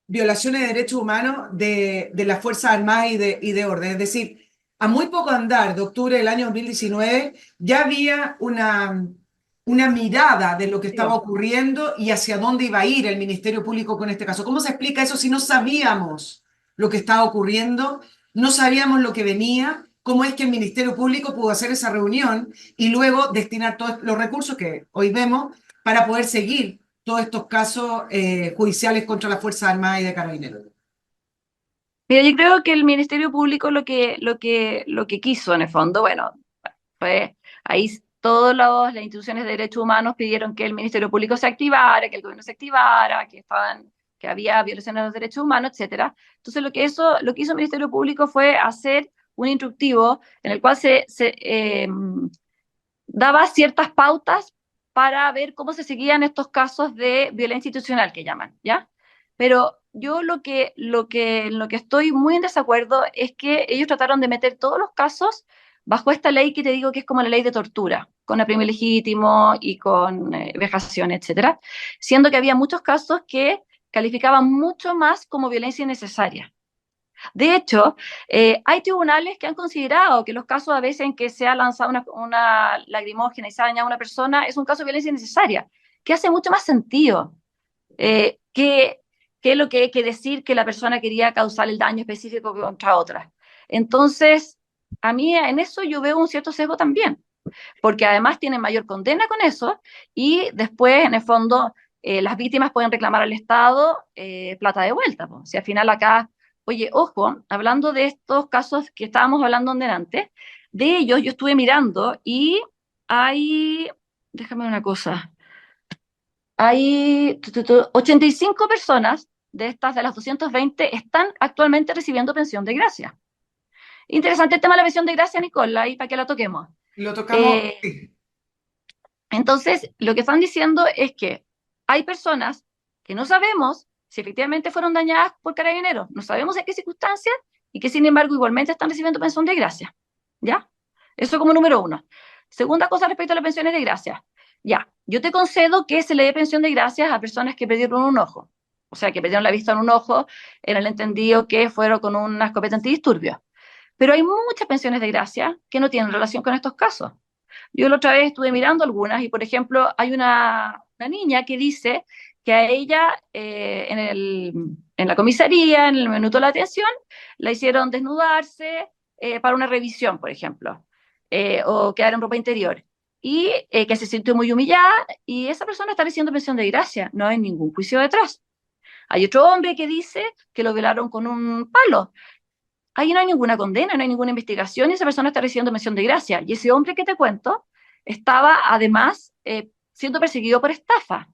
violaciones de derechos humanos de las Fuerzas Armadas y de orden? Es decir, a muy poco andar de octubre del año 2019 ya había una mirada de lo que estaba ocurriendo y hacia dónde iba a ir el Ministerio Público con este caso. ¿Cómo se explica eso si no sabíamos lo que estaba ocurriendo, no sabíamos lo que venía? ¿Cómo es que el Ministerio Público pudo hacer esa reunión y luego destinar todos los recursos que hoy vemos para poder seguir todos estos casos judiciales contra las Fuerzas Armadas y de Carabineros? Mira, yo creo que el Ministerio Público lo que quiso en el fondo, bueno, fue ahí todas las instituciones de derechos humanos pidieron que el Ministerio Público se activara, que el gobierno se activara, que había violaciones de los derechos humanos, etcétera. Entonces lo que hizo el Ministerio Público fue hacer un instructivo en el cual se daba ciertas pautas para ver cómo se seguían estos casos de violencia institucional que llaman, ¿ya? Pero yo lo que estoy muy en desacuerdo es que ellos trataron de meter todos los casos bajo esta ley que te digo que es como la ley de tortura, con apremio legítimo y con vejación, etcétera, siendo que había muchos casos que calificaban mucho más como violencia innecesaria. De hecho, hay tribunales que han considerado que los casos a veces en que se ha lanzado una lacrimógena y se ha dañado a una persona es un caso de violencia innecesaria, que hace mucho más sentido que lo que hay que decir que la persona quería causar el daño específico contra otra. Entonces, a mí en eso yo veo un cierto sesgo también, porque además tienen mayor condena con eso y después, en el fondo, las víctimas pueden reclamar al Estado plata de vuelta. Po. Si al final acá, oye, ojo, hablando de estos casos que estábamos hablando antes, de ellos yo estuve mirando y hay, déjame una cosa, hay 85 personas de estas, de las 220, están actualmente recibiendo pensión de gracia. Interesante el tema de la pensión de gracia, Nicole, ahí para que la toquemos. Lo tocamos, Eh, sí. entonces, lo que están diciendo es que hay personas que no sabemos si efectivamente fueron dañadas por carabineros, no sabemos en qué circunstancias y que sin embargo igualmente están recibiendo pensión de gracia. ¿Ya? Eso como número uno. Segunda cosa respecto a las pensiones de gracia. Ya, yo te concedo que se le dé pensión de gracias a personas que perdieron un ojo. O sea, que perdieron la vista en un ojo en el entendido que fueron con una escopeta antidisturbios. Pero hay muchas pensiones de gracia que no tienen relación con estos casos. Yo la otra vez estuve mirando algunas y, por ejemplo, hay una niña que dice que a ella en la comisaría, en el minuto de la atención, la hicieron desnudarse para una revisión, por ejemplo, o quedar en ropa interior. Y que se sintió muy humillada y esa persona está recibiendo pensión de gracia, no hay ningún juicio detrás. Hay otro hombre que dice que lo violaron con un palo. Ahí no hay ninguna condena, no hay ninguna investigación y esa persona está recibiendo mención de gracia. Y ese hombre que te cuento estaba además siendo perseguido por estafa.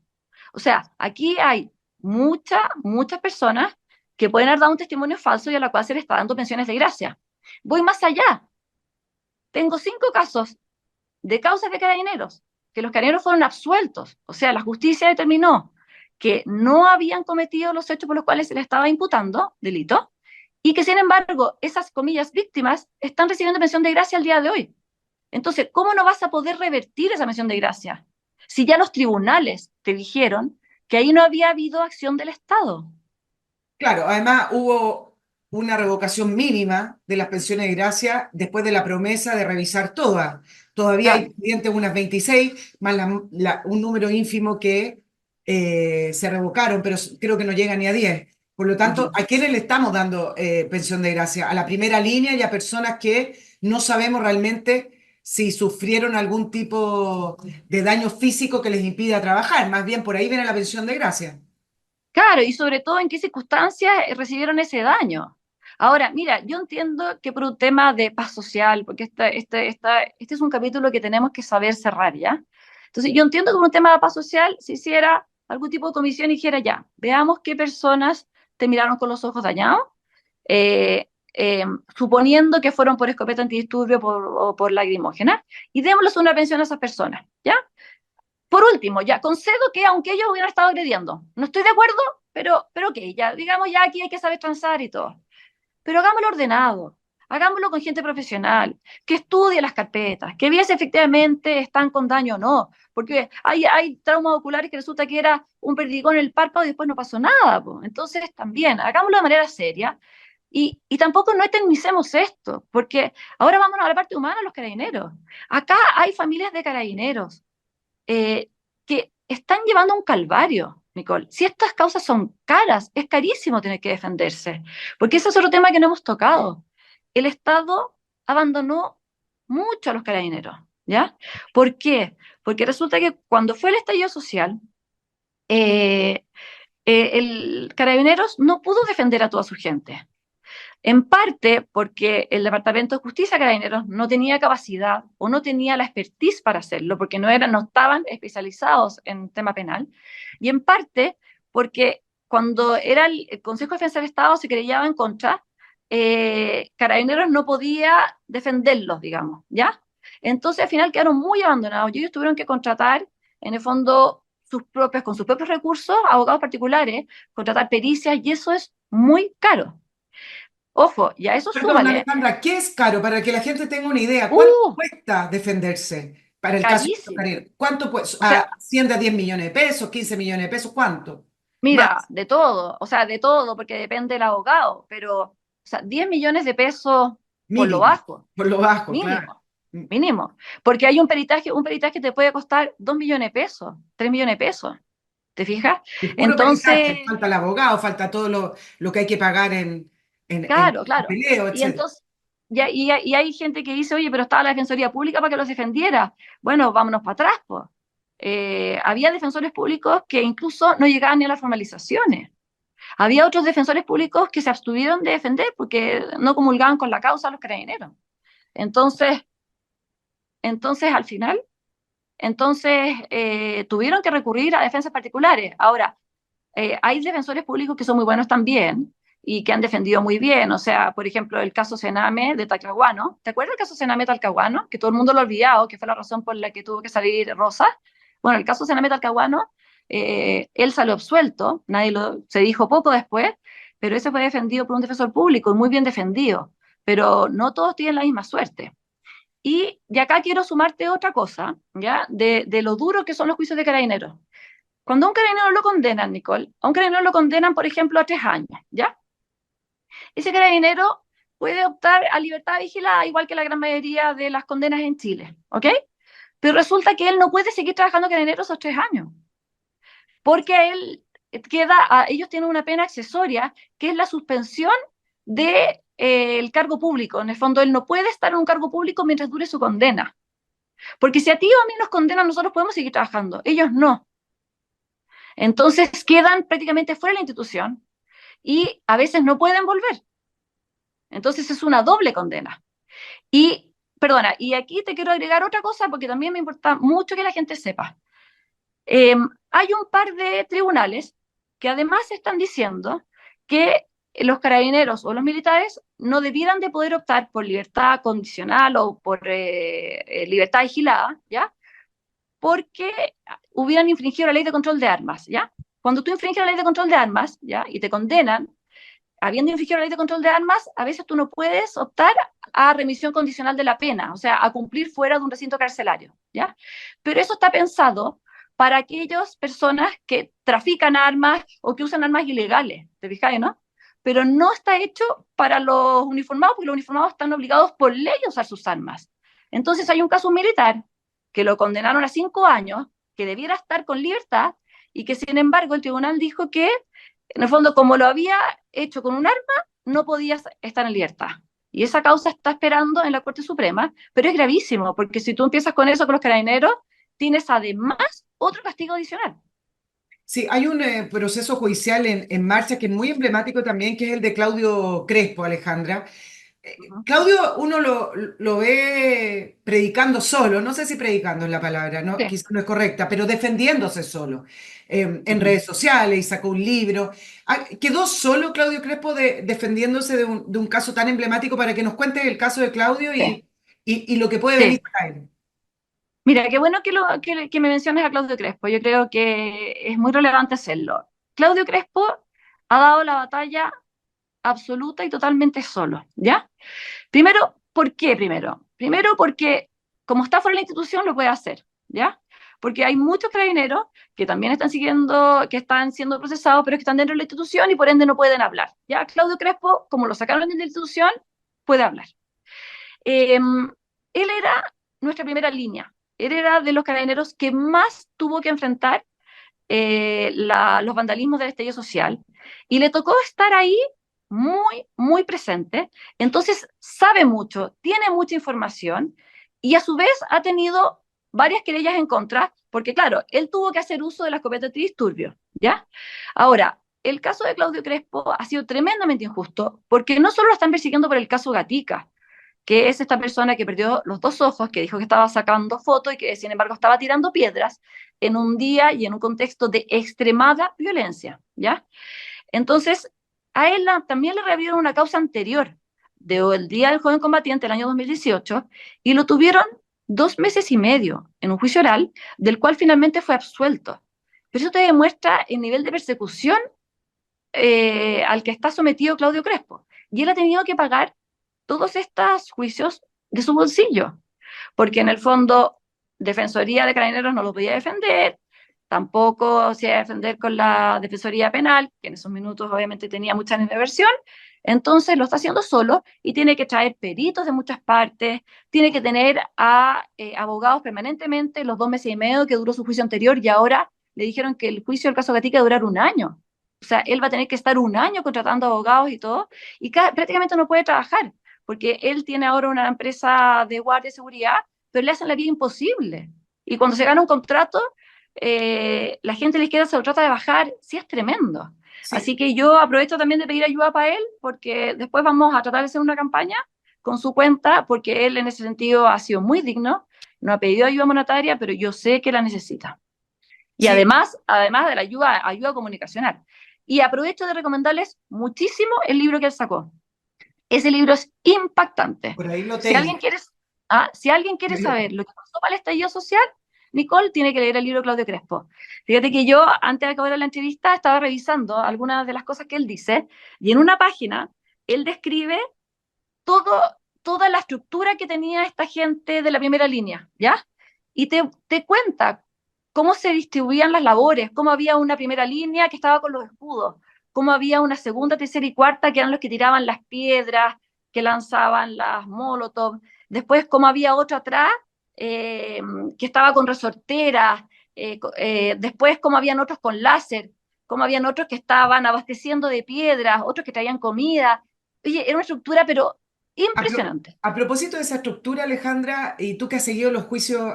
O sea, aquí hay muchas personas que pueden haber dado un testimonio falso y a la cual se le está dando pensiones de gracia. Voy más allá. Tengo 5 casos de causas de carabineros, que los carabineros fueron absueltos. O sea, la justicia determinó que no habían cometido los hechos por los cuales se les estaba imputando delito y que, sin embargo, esas comillas víctimas están recibiendo pensión de gracia al día de hoy. Entonces, ¿cómo no vas a poder revertir esa pensión de gracia? Si ya los tribunales te dijeron que ahí no había habido acción del Estado. Claro, además hubo una revocación mínima de las pensiones de gracia después de la promesa de revisar todas. Todavía hay Claro. pendientes unas 26, más un número ínfimo que se revocaron, pero creo que no llega ni a 10. Por lo Uh tanto, -huh. ¿a quiénes le estamos dando pensión de gracia? A la primera línea y a personas que no sabemos realmente si sufrieron algún tipo de daño físico que les impida trabajar. Más bien por ahí viene la pensión de gracia. Claro, y sobre todo en qué circunstancias recibieron ese daño. Ahora, mira, yo entiendo que por un tema de paz social, porque este es un capítulo que tenemos que saber cerrar, ¿ya? Entonces, yo entiendo que por un tema de paz social se hiciera algún tipo de comisión y dijera, ya, veamos qué personas te miraron con los ojos dañados, eh, suponiendo que fueron por escopeta antidisturbio o por lacrimógena, y démosles una pensión a esas personas, ¿ya? Por último, ya concedo que aunque ellos hubieran estado agrediendo, no estoy de acuerdo, pero ok, ya digamos ya aquí hay que saber transar y todo. Pero hagámoslo ordenado, hagámoslo con gente profesional, que estudie las carpetas, que vea si efectivamente están con daño o no, porque hay traumas oculares que resulta que era un perdigón en el párpado y después no pasó nada. Po. Entonces también, hagámoslo de manera seria y tampoco no eternicemos esto, porque ahora vámonos a la parte humana de los carabineros. Acá hay familias de carabineros eh, que están llevando un calvario, Nicole. Si estas causas son caras, es carísimo tener que defenderse, porque ese es otro tema que no hemos tocado. El Estado abandonó mucho a los carabineros, ¿ya? ¿Por qué? Porque resulta que cuando fue el estallido social, eh, el Carabineros no pudo defender a toda su gente. En parte porque el Departamento de Justicia de Carabineros no tenía capacidad o no tenía la expertise para hacerlo, porque no estaban especializados en tema penal, y en parte porque cuando era el Consejo de Defensa del Estado se creyaba en contra, Carabineros no podía defenderlos, digamos, ¿ya? Entonces al final quedaron muy abandonados y ellos tuvieron que contratar, en el fondo, con sus propios recursos, abogados particulares, contratar pericias, y eso es muy caro. Ojo, y a eso Perdón, súmale, Alejandra, ¿qué es caro? Para que la gente tenga una idea, ¿cuánto uh, cuesta defenderse para el caso de carísimo. Karina? ¿Cuánto pues O sea, asciende a 10 millones de pesos, 15 millones de pesos? ¿Cuánto? Más, mira, de todo, o sea, de todo, porque depende del abogado, pero, o sea, 10 millones de pesos por lo mínimo, bajo, por lo bajo, claro. mínimo, mínimo. Porque hay un peritaje te puede costar 2 millones de pesos, 3 millones de pesos, ¿te fijas? Es puro Entonces, peritaje, falta el abogado, falta todo lo que hay que pagar en claro, claro. papeleo, Y etcétera. entonces, y hay gente que dice, oye, pero estaba la Defensoría Pública para que los defendiera. Bueno, vámonos para atrás, pues. Había defensores públicos que incluso no llegaban ni a las formalizaciones. Había otros defensores públicos que se abstuvieron de defender porque no comulgaban con la causa de los carabineros. Entonces, entonces al final, Entonces, tuvieron que recurrir a defensas particulares. Ahora, hay defensores públicos que son muy buenos también y que han defendido muy bien. O sea, por ejemplo, el caso Sename de Talcahuano. ¿Te acuerdas del caso Sename Talcahuano? Que todo el mundo lo ha olvidado, que fue la razón por la que tuvo que salir Rosa. Bueno, el caso Sename Talcahuano, él salió absuelto, se dijo poco después, pero ese fue defendido por un defensor público y muy bien defendido. Pero no todos tienen la misma suerte. Y acá quiero sumarte otra cosa, ¿ya? De lo duro que son los juicios de carabineros. Cuando a un carabinero lo condenan, Nicole, a un carabinero lo condenan, por ejemplo, a 3 años, ¿ya? Ese carabinero puede optar a libertad vigilada, igual que la gran mayoría de las condenas en Chile, ¿ok? Pero resulta que él no puede seguir trabajando carabinero esos 3 años, porque a él ellos tienen una pena accesoria, que es la suspensión de, el cargo público. En el fondo, él no puede estar en un cargo público mientras dure su condena. Porque si a ti o a mí nos condenan, nosotros podemos seguir trabajando, ellos no. Entonces quedan prácticamente fuera de la institución y a veces no pueden volver. Entonces es una doble condena. Y, perdona, y aquí te quiero agregar otra cosa porque también me importa mucho que la gente sepa. Hay un par de tribunales que además están diciendo que los carabineros o los militares no debieran de poder optar por libertad condicional o por libertad vigilada, ¿ya? Porque hubieran infringido la ley de control de armas, ¿ya? Cuando tú infringes la ley de control de armas, ¿ya? Y te condenan, habiendo infringido la ley de control de armas, a veces tú no puedes optar a remisión condicional de la pena, o sea, a cumplir fuera de un recinto carcelario, ¿ya? Pero eso está pensado para aquellas personas que trafican armas o que usan armas ilegales, ¿te fijas, no? Pero no está hecho para los uniformados, porque los uniformados están obligados por ley a usar sus armas. Entonces hay un caso militar que lo condenaron a 5 años, que debiera estar con libertad, y que sin embargo el tribunal dijo que, en el fondo, como lo había hecho con un arma, no podía estar en libertad. Y esa causa está esperando en la Corte Suprema, pero es gravísimo, porque si tú empiezas con eso con los carabineros, tienes además otro castigo adicional. Sí, hay un proceso judicial en marcha que es muy emblemático también, que es el de Claudio Crespo, Alejandra. Claudio, uno lo ve predicando solo, no sé si predicando es la palabra, ¿no? Sí. Quizás no es correcta, pero defendiéndose solo en Ujú. redes sociales y sacó un libro. ¿Quedó solo Claudio Crespo defendiéndose de un caso tan emblemático para que nos cuentes el caso de Claudio Sí. y lo que puede venir Sí. para él? Mira, qué bueno que me menciones a Claudio Crespo. Yo creo que es muy relevante hacerlo. Claudio Crespo ha dado la batalla absoluta y totalmente solo, ¿ya? Primero, ¿por qué primero? Primero porque como está fuera de la institución lo puede hacer, ¿ya? Porque hay muchos carabineros que también están siguiendo, que están siendo procesados, pero que están dentro de la institución y por ende no pueden hablar, ¿ya? Claudio Crespo, como lo sacaron de la institución, puede hablar. Él era nuestra primera línea. Él era de los carabineros que más tuvo que enfrentar los vandalismos del estallido social y le tocó estar ahí muy, muy presente. Entonces sabe mucho, tiene mucha información y a su vez ha tenido varias querellas en contra, porque claro, él tuvo que hacer uso de la escopeta antidisturbios, ¿ya? Ahora, el caso de Claudio Crespo ha sido tremendamente injusto, porque no solo lo están persiguiendo por el caso Gatica, que es esta persona que perdió los dos ojos, que dijo que estaba sacando fotos y que sin embargo estaba tirando piedras en un día y en un contexto de extremada violencia, ¿ya? Entonces, a él también le reabrieron una causa anterior, del Día del Joven Combatiente, el año 2018, y lo tuvieron 2 meses y medio en un juicio oral, del cual finalmente fue absuelto. Pero eso te demuestra el nivel de persecución al que está sometido Claudio Crespo. Y él ha tenido que pagar todos estos juicios de su bolsillo, porque en el fondo Defensoría de Carabineros no lo podía defender, tampoco se iba a defender con la Defensoría Penal, que en esos minutos obviamente tenía mucha inversión, entonces lo está haciendo solo y tiene que traer peritos de muchas partes, tiene que tener a abogados permanentemente los 2 meses y medio que duró su juicio anterior y ahora le dijeron que el juicio del caso Gatica va a durar un año. O sea, él va a tener que estar un año contratando abogados y todo, y prácticamente no puede trabajar porque él tiene ahora una empresa de guardia de seguridad, pero le hacen la vida imposible. Y cuando se gana un contrato, la gente de la izquierda se lo trata de bajar, sí es tremendo. Sí, Así que yo aprovecho también de pedir ayuda para él, porque después vamos a tratar de hacer una campaña con su cuenta, porque él en ese sentido ha sido muy digno no ha pedido ayuda monetaria, pero yo sé que la necesita. Y Sí, además de la ayuda comunicacional. Y aprovecho de recomendarles muchísimo el libro que él sacó. Ese libro es impactante. por ahí lo Si tengo. alguien quiere, si alguien quiere saber lo que pasó para el estallido social, Nicole tiene que leer el libro de Claudio Crespo. Fíjate que yo, antes de acabar la entrevista, estaba revisando algunas de las cosas que él dice, y en una página, él describe todo, toda la estructura que tenía esta gente de la primera línea, ¿ya? Y te cuenta cómo se distribuían las labores, cómo había una primera línea que estaba con los escudos, cómo había una segunda, tercera y cuarta que eran los que tiraban las piedras, que lanzaban las molotov, después cómo había otro atrás eh, que estaba con resorteras, después cómo habían otros con láser, cómo habían otros que estaban abasteciendo de piedras, otros que traían comida. Oye, era una estructura, pero A, pro- impresionante. a propósito de esa estructura, Alejandra, y tú que has seguido los juicios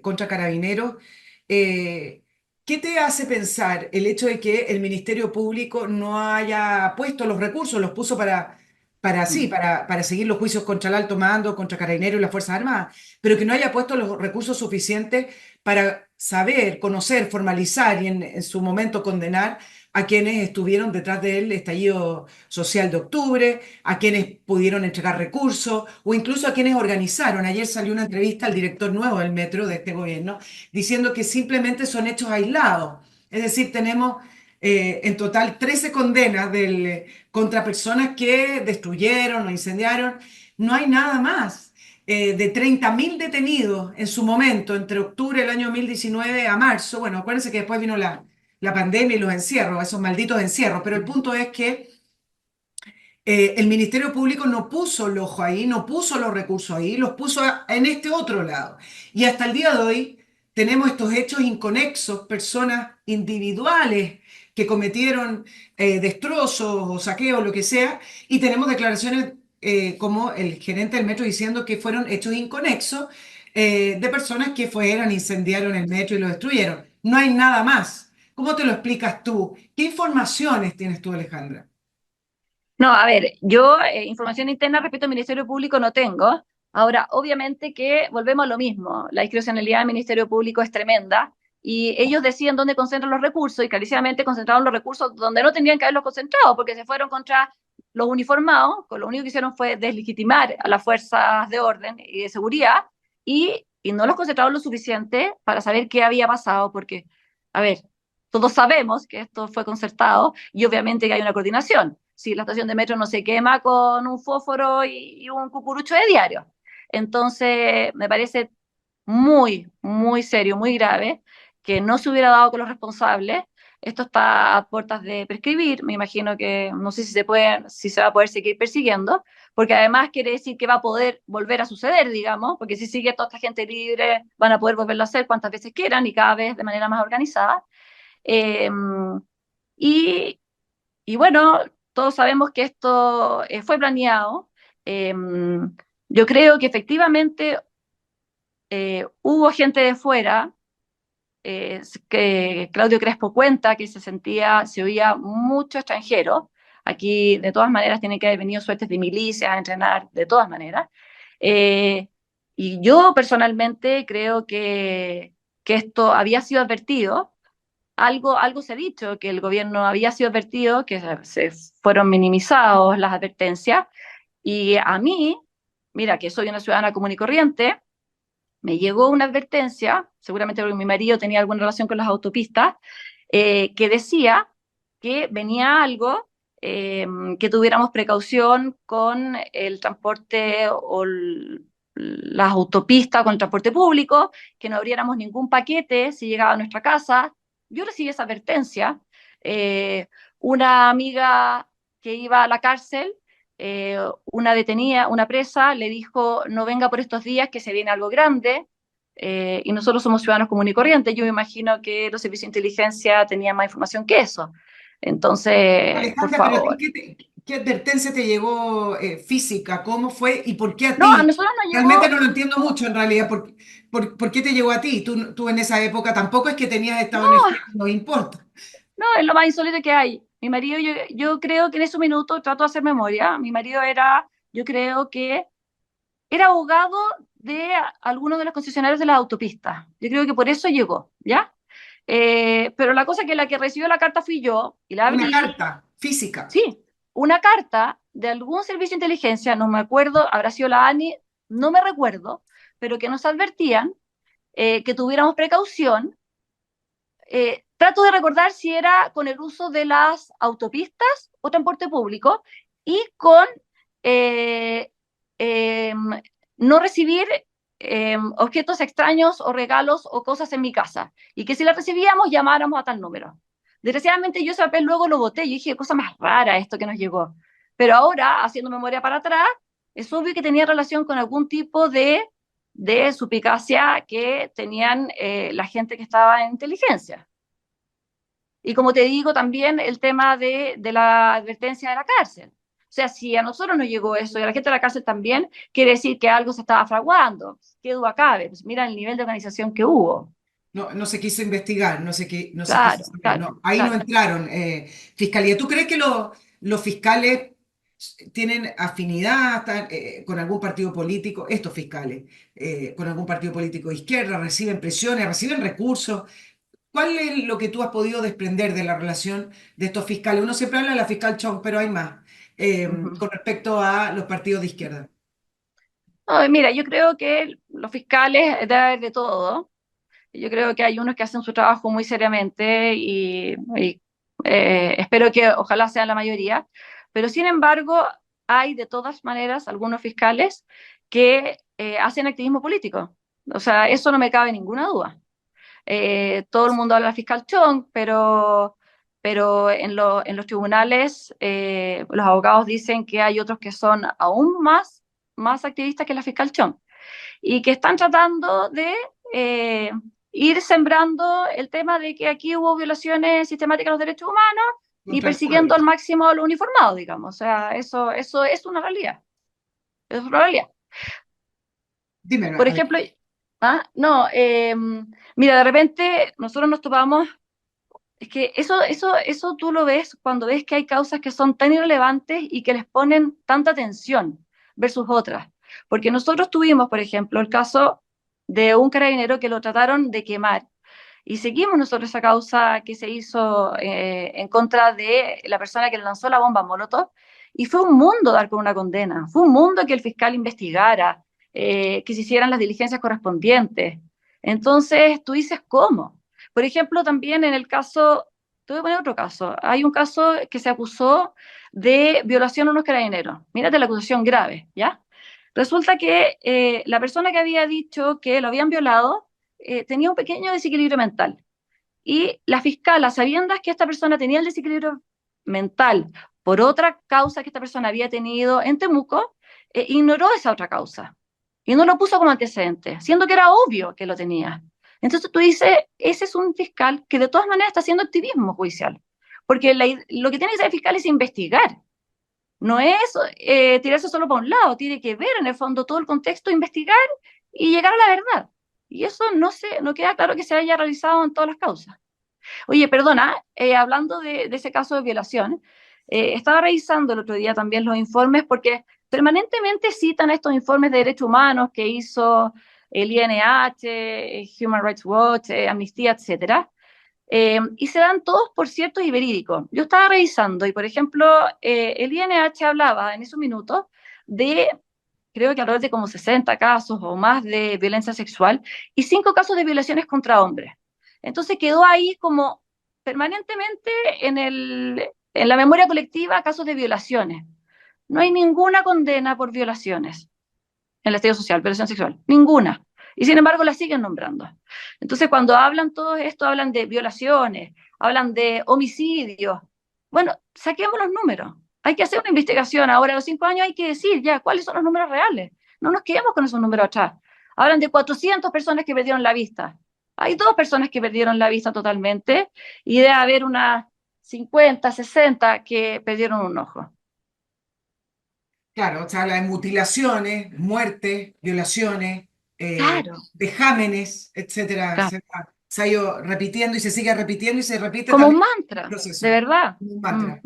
contra Carabineros, eh, ¿qué te hace pensar el hecho de que el Ministerio Público no haya puesto los recursos, los puso Mm. para seguir los juicios contra el alto mando, contra Carabineros y las Fuerzas Armadas, pero que no haya puesto los recursos suficientes para saber, conocer, formalizar y en su momento condenar a quienes estuvieron detrás del estallido social de octubre, a quienes pudieron entregar recursos o incluso a quienes organizaron? Ayer salió una entrevista al director nuevo del metro de este gobierno diciendo que simplemente son hechos aislados. Es decir, tenemos en total 13 condenas contra personas que destruyeron o incendiaron. No hay nada más. De 30.000 detenidos en su momento, entre octubre del año 2019 a marzo. Bueno, acuérdense que después vino la pandemia y los encierros, esos malditos encierros, pero el punto es que el Ministerio Público no puso el ojo ahí, no puso los recursos ahí, los puso en este otro lado. Y hasta el día de hoy tenemos estos hechos inconexos, personas individuales que cometieron destrozos o saqueos, lo que sea, y tenemos declaraciones como el gerente del metro diciendo que fueron hechos inconexos de personas que fueron, incendiaron el metro y lo destruyeron. No hay nada más. ¿Cómo te lo explicas tú? ¿Qué informaciones tienes tú, Alejandra? No, a ver, yo información interna respecto al Ministerio Público no tengo. Ahora, obviamente que volvemos a lo mismo. La discrecionalidad del Ministerio Público es tremenda y ellos deciden dónde concentran los recursos y clarísimamente concentraron los recursos donde no tendrían que haberlos concentrado porque se fueron contra los uniformados, con lo único que hicieron fue deslegitimar a las fuerzas de orden y de seguridad y no los concentraron lo suficiente para saber qué había pasado porque, a ver, todos sabemos que esto fue concertado y obviamente que hay una coordinación. Si la estación de metro no se quema con un fósforo y un cucurucho de diario. Entonces, me parece muy, muy serio, muy grave que no se hubiera dado con los responsables. Esto está a puertas de prescribir. Me imagino que no sé si se va a poder seguir persiguiendo, porque además quiere decir que va a poder volver a suceder, digamos, porque si sigue toda esta gente libre, van a poder volverlo a hacer cuantas veces quieran y cada vez de manera más organizada. Eh, y, y bueno, todos sabemos que esto fue planeado. Eh, yo creo que efectivamente hubo gente de fuera, que Claudio Crespo cuenta que se oía mucho extranjero. Aquí de todas maneras tienen que haber venido suertes de milicias a entrenar, de todas maneras. Eh, y yo personalmente creo que esto había sido advertido, algo se ha dicho, que el gobierno había sido advertido, que se fueron minimizados las advertencias, y a mí, mira, que soy una ciudadana común y corriente, me llegó una advertencia, seguramente porque mi marido tenía alguna relación con las autopistas, que decía que venía algo, que tuviéramos precaución con el transporte o las autopistas, con el transporte público, que no abriéramos ningún paquete si llegaba a nuestra casa. Yo recibí esa advertencia. Eh, una amiga que iba a la cárcel, una detenida, una presa, le dijo, no venga por estos días que se viene algo grande, y nosotros somos ciudadanos comunes y corrientes. Yo me imagino que los servicios de inteligencia tenían más información que eso. Entonces, por Alejandra, pero a ti, favor. ¿qué advertencia te llegó física? ¿Cómo fue y por qué a No, a ti? nosotros nos Realmente llegó, no lo entiendo mucho en realidad. ¿Por qué te llegó a ti? Tú en esa época tampoco es que tenías estado en el no, ejército, no importa. no, es lo más insólito que hay. Mi marido, yo creo que en ese minuto trato de hacer memoria. Mi marido era, yo creo que era abogado de algunos de los concesionarios de las autopistas. Yo creo que por eso llegó, ¿ya? Pero la cosa que la que recibió la carta fui yo y la Una abrí, carta física. sí, una carta de algún servicio de inteligencia, no me acuerdo, habrá sido la ANI, no me recuerdo, pero que nos advertían que tuviéramos precaución. Trato de recordar si era con el uso de las autopistas o transporte público y con eh, eh, no recibir objetos extraños o regalos o cosas en mi casa. Y que si las recibíamos, llamáramos a tal número. Desgraciadamente, yo ese papel luego lo boté y dije, cosa más rara esto que nos llegó. Pero ahora, haciendo memoria para atrás, es obvio que tenía relación con algún tipo de suspicacia que tenían la gente que estaba en inteligencia. Y como te digo, también el tema de la advertencia de la cárcel. O sea, si a nosotros nos llegó eso y a la gente de la cárcel también, quiere decir que algo se estaba fraguando. ¿Qué duda cabe? Pues mira el nivel de organización que hubo. No, no se quiso investigar, no se quiso Claro, saber. claro, No, ahí no claro. entraron. Fiscalía, ¿tú crees que los fiscales tienen afinidad con algún partido político, estos fiscales, con algún partido político de izquierda, reciben presiones, reciben recursos? ¿Cuál es lo que tú has podido desprender de la relación de estos fiscales? Uno siempre habla de la fiscal Chong, pero hay más Ujú. con respecto a los partidos de izquierda. No, mira, yo creo que los fiscales debe haber de todo. Yo creo que hay unos que hacen su trabajo muy seriamente y espero que ojalá sea la mayoría, pero sin embargo hay de todas maneras algunos fiscales que hacen activismo político. O sea, eso no me cabe ninguna duda. Todo el mundo habla del fiscal Chong, pero en los tribunales los abogados dicen que hay otros que son aún más activistas que la fiscal Chong y que están tratando de eh, ir sembrando el tema de que aquí hubo violaciones sistemáticas de los derechos humanos y Contra el persiguiendo pueblo. al máximo a los uniformados, digamos. O sea, eso es una realidad. Es una realidad. Dímelo, Por a ver. ejemplo, no, mira, de repente nosotros nos topamos, es que eso tú lo ves cuando ves que hay causas que son tan irrelevantes y que les ponen tanta atención versus otras. Porque nosotros tuvimos, por ejemplo, el caso de un carabinero que lo trataron de quemar. Y seguimos nosotros esa causa que se hizo en contra de la persona que lanzó la bomba Molotov. Y fue un mundo dar con una condena. Fue un mundo que el fiscal investigara, que se hicieran las diligencias correspondientes. Entonces, tú dices, ¿cómo? Por ejemplo, también en el caso, te voy a poner otro caso. Hay un caso que se acusó de violación a unos carabineros. Mírate la acusación grave, ¿ya? Resulta que la persona que había dicho que lo habían violado tenía un pequeño desequilibrio mental. Y la fiscal, a sabiendas que esta persona tenía el desequilibrio mental por otra causa que esta persona había tenido en Temuco, ignoró esa otra causa y no lo puso como antecedente, siendo que era obvio que lo tenía. Entonces tú dices, ese es un fiscal que de todas maneras está haciendo activismo judicial, porque lo que tiene que hacer el fiscal es investigar, no es tirarse solo para un lado, tiene que ver en el fondo todo el contexto, investigar y llegar a la verdad. Y eso no queda claro que se haya realizado en todas las causas. Oye, perdona, hablando de ese caso de violación, estaba revisando el otro día también los informes porque permanentemente citan estos informes de derechos humanos que hizo el INH, Human Rights Watch, Amnistía, etcétera. Y se dan todos por ciertos y verídicos. Yo estaba revisando y, por ejemplo, el INH hablaba en esos minutos de, creo que alrededor de como 60 casos o más de violencia sexual y 5 casos de violaciones contra hombres. Entonces quedó ahí como permanentemente en la memoria colectiva casos de violaciones. No hay ninguna condena por violaciones en el estallido social, violación sexual, ninguna. Y sin embargo la siguen nombrando. Entonces cuando hablan todo esto, hablan de violaciones, hablan de homicidios. Bueno, saquemos los números. Hay que hacer una investigación. Ahora a los 5 años hay que decir ya cuáles son los números reales. No nos quedemos con esos números atrás. Hablan de 400 personas que perdieron la vista. Hay 2 personas que perdieron la vista totalmente y debe haber unas 50, 60 que perdieron un ojo. Claro, se habla de mutilaciones, muertes, violaciones, Claro, vejámenes, etcétera, claro. etcétera. se ha ido repitiendo y se sigue repitiendo y se repite Como un también el mantra, de proceso. verdad. Un mantra.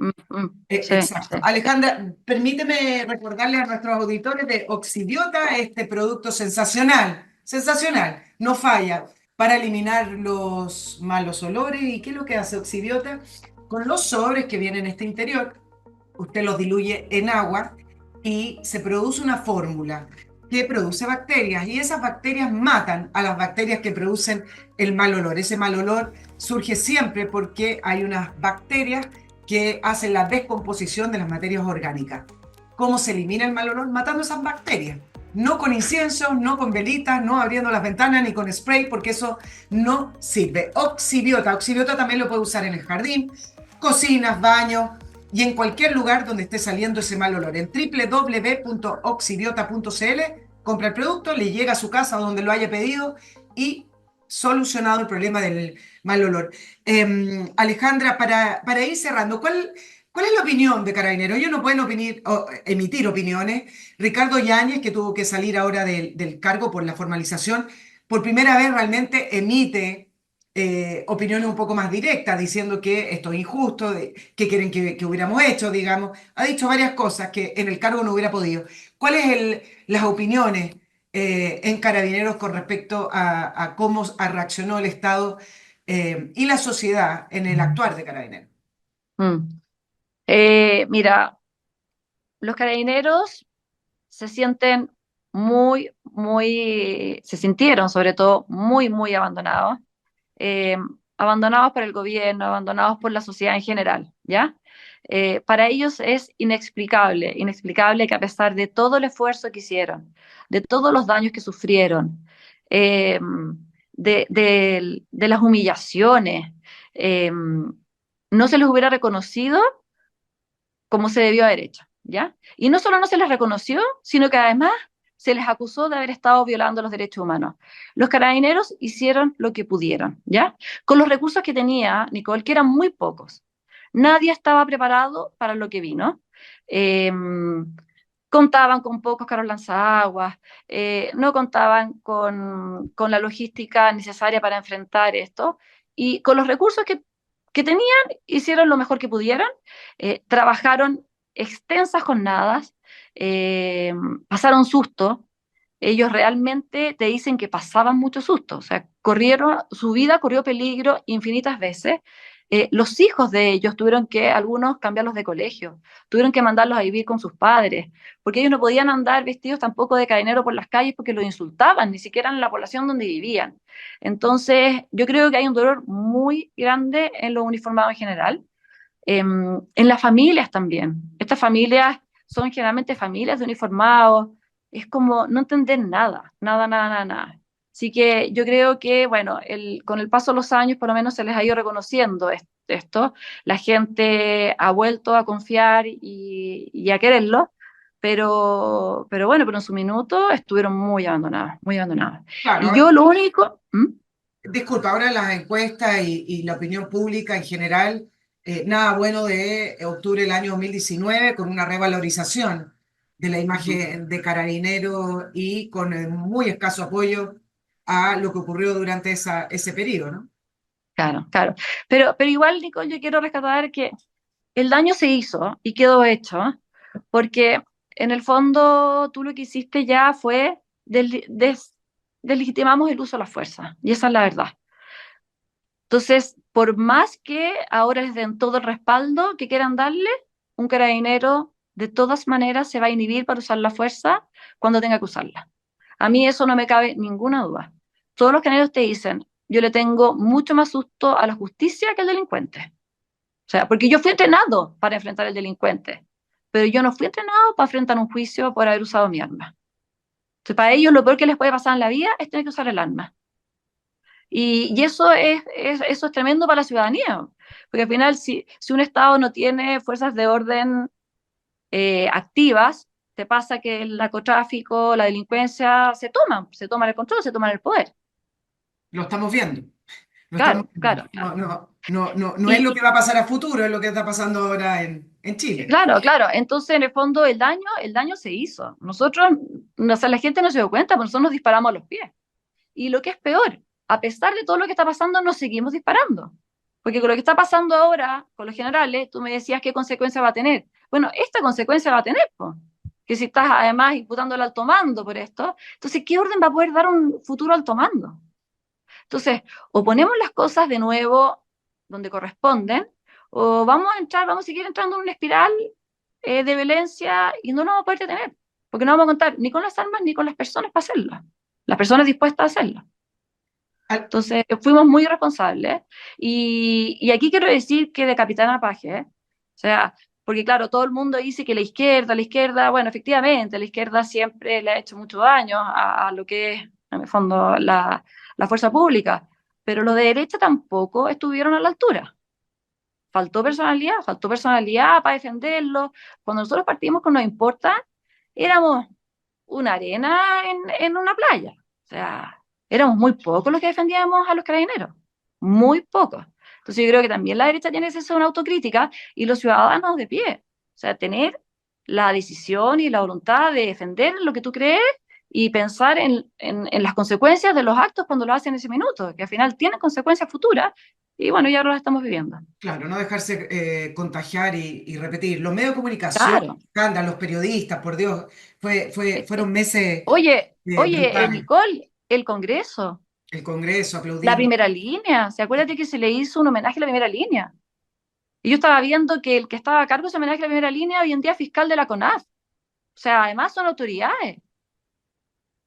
Sí, Exacto. sí. Alejandra, permíteme recordarle a nuestros auditores de Oxibiota, este producto sensacional, sensacional, no falla para eliminar los malos olores. ¿Y qué es lo que hace Oxibiota? Con los sobres que vienen en este interior, usted los diluye en agua y se produce una fórmula que produce bacterias y esas bacterias matan a las bacterias que producen el mal olor. Ese mal olor surge siempre porque hay unas bacterias que hacen la descomposición de las materias orgánicas. ¿Cómo se elimina el mal olor? Matando esas bacterias. No con incienso, no con velitas, no abriendo las ventanas ni con spray, porque eso no sirve. Oxibiota. Oxibiota también lo puede usar en el jardín, cocinas, baños y en cualquier lugar donde esté saliendo ese mal olor. En www.oxibiota.cl compra el producto, le llega a su casa donde lo haya pedido y solucionado el problema del mal olor. Alejandra, para ir cerrando, ¿cuál es la opinión de Carabineros? Ellos no pueden emitir opiniones. Ricardo Yáñez, que tuvo que salir ahora del cargo por la formalización, por primera vez realmente emite opiniones un poco más directas, diciendo que esto es injusto, que quieren que hubiéramos hecho, digamos. Ha dicho varias cosas que en el cargo no hubiera podido. ¿Cuáles son las opiniones en Carabineros con respecto a cómo reaccionó el Estado y la sociedad en el actuar de Carabineros? Mm. Mira, los carabineros se sienten se sintieron sobre todo muy abandonados, eh, abandonados por el gobierno, abandonados por la sociedad en general, ¿ya? Para ellos es inexplicable que a pesar de todo el esfuerzo que hicieron, de todos los daños que sufrieron, eh, de las humillaciones, no se les hubiera reconocido como se debió haber hecho, ¿ya? Y no solo no se les reconoció, sino que además se les acusó de haber estado violando los derechos humanos. Los carabineros hicieron lo que pudieron, ¿ya? Con los recursos que tenía Nicole, que eran muy pocos. Nadie estaba preparado para lo que vino. Eh, Contaban con pocos carros lanzaguas, no contaban con la logística necesaria para enfrentar esto, y con los recursos que tenían, hicieron lo mejor que pudieron, trabajaron extensas jornadas, eh, pasaron susto. Ellos realmente te dicen que pasaban mucho susto, o sea, su vida corrió peligro infinitas veces. Los hijos de ellos tuvieron que, algunos, cambiarlos de colegio, tuvieron que mandarlos a vivir con sus padres, porque ellos no podían andar vestidos tampoco de cadenero por las calles porque los insultaban, ni siquiera en la población donde vivían. Entonces, yo creo que hay un dolor muy grande en los uniformados en general, en las familias también. Estas familias son generalmente familias de uniformados, es como no entender nada. Así que yo creo que, bueno, con el paso de los años por lo menos se les ha ido reconociendo esto, la gente ha vuelto a confiar y a quererlo, pero bueno, pero en su minuto estuvieron muy abandonados, muy abandonados. Claro, Y yo lo único... ¿Mm? disculpa, ahora las encuestas y la opinión pública en general, nada bueno de octubre del año 2019 con una revalorización de la Ujú. imagen de Carabinero y con muy escaso apoyo a lo que ocurrió durante ese periodo, ¿no? Claro. Pero igual, Nicole, yo quiero rescatar que el daño se hizo y quedó hecho, ¿eh? Porque en el fondo tú lo que hiciste ya fue deslegitimamos el uso de la fuerza, y esa es la verdad. Entonces, por más que ahora les den todo el respaldo que quieran darle, un carabinero de todas maneras se va a inhibir para usar la fuerza cuando tenga que usarla. A mí eso no me cabe ninguna duda. Todos los carabineros te dicen, yo le tengo mucho más susto a la justicia que al delincuente. O sea, porque yo fui entrenado para enfrentar al delincuente, pero yo no fui entrenado para enfrentar un juicio por haber usado mi arma. Entonces, para ellos lo peor que les puede pasar en la vida es tener que usar el arma. Y eso eso es tremendo para la ciudadanía, porque al final si un Estado no tiene fuerzas de orden activas, te pasa que el narcotráfico, la delincuencia se toman el control, se toman el poder. Lo estamos viendo, lo estamos Claro, viendo. claro. No es Y, lo que va a pasar a futuro, es lo que está pasando ahora en Chile. claro. Entonces, en el fondo, el daño se hizo. Nosotros, o sea, la gente no se dio cuenta, pero nosotros nos disparamos a los pies. Y lo que es peor, a pesar de todo lo que está pasando, nos seguimos disparando. Porque con lo que está pasando ahora, con los generales, tú me decías qué consecuencia va a tener. Bueno, esta consecuencia va a tener, pues. Que si estás además imputando al alto mando por esto, entonces, ¿qué orden va a poder dar un futuro alto mando? Entonces, o ponemos las cosas de nuevo donde corresponden, o vamos a entrar, vamos a seguir entrando en una espiral de violencia y no nos vamos a poder detener, porque no vamos a contar ni con las armas ni con las personas para hacerlo, las personas dispuestas a hacerlo. Al- Entonces, fuimos muy responsables. Y aquí quiero decir que de Capitana Paje, o sea, porque claro, todo el mundo dice que la izquierda, bueno, efectivamente, la izquierda siempre le ha hecho mucho daño a lo que es, en el fondo, la fuerza pública, pero los de derecha tampoco estuvieron a la altura. Faltó personalidad para defenderlo. Cuando nosotros partimos con Nos Importa, éramos una arena en una playa. O sea, éramos muy pocos los que defendíamos a los carabineros, muy pocos. Entonces yo creo que también la derecha tiene que hacerse una autocrítica y los ciudadanos de pie. O sea, tener la decisión y la voluntad de defender lo que tú crees y pensar en las consecuencias de los actos cuando lo hacen en ese minuto, que al final tienen consecuencias futuras y bueno, ya lo estamos viviendo. claro, no dejarse contagiar y repetir. Los medios de comunicación, Claro. los periodistas, por Dios, Eh, eh, fueron meses oye, brutales. Nicole, el Congreso, El Congreso, la aplaudimos. primera línea, ¿se acuérdate que se le hizo un homenaje a la primera línea? Y yo estaba viendo que el que estaba a cargo de ese homenaje a la primera línea hoy en día es fiscal de la CONAF. O sea, además son autoridades.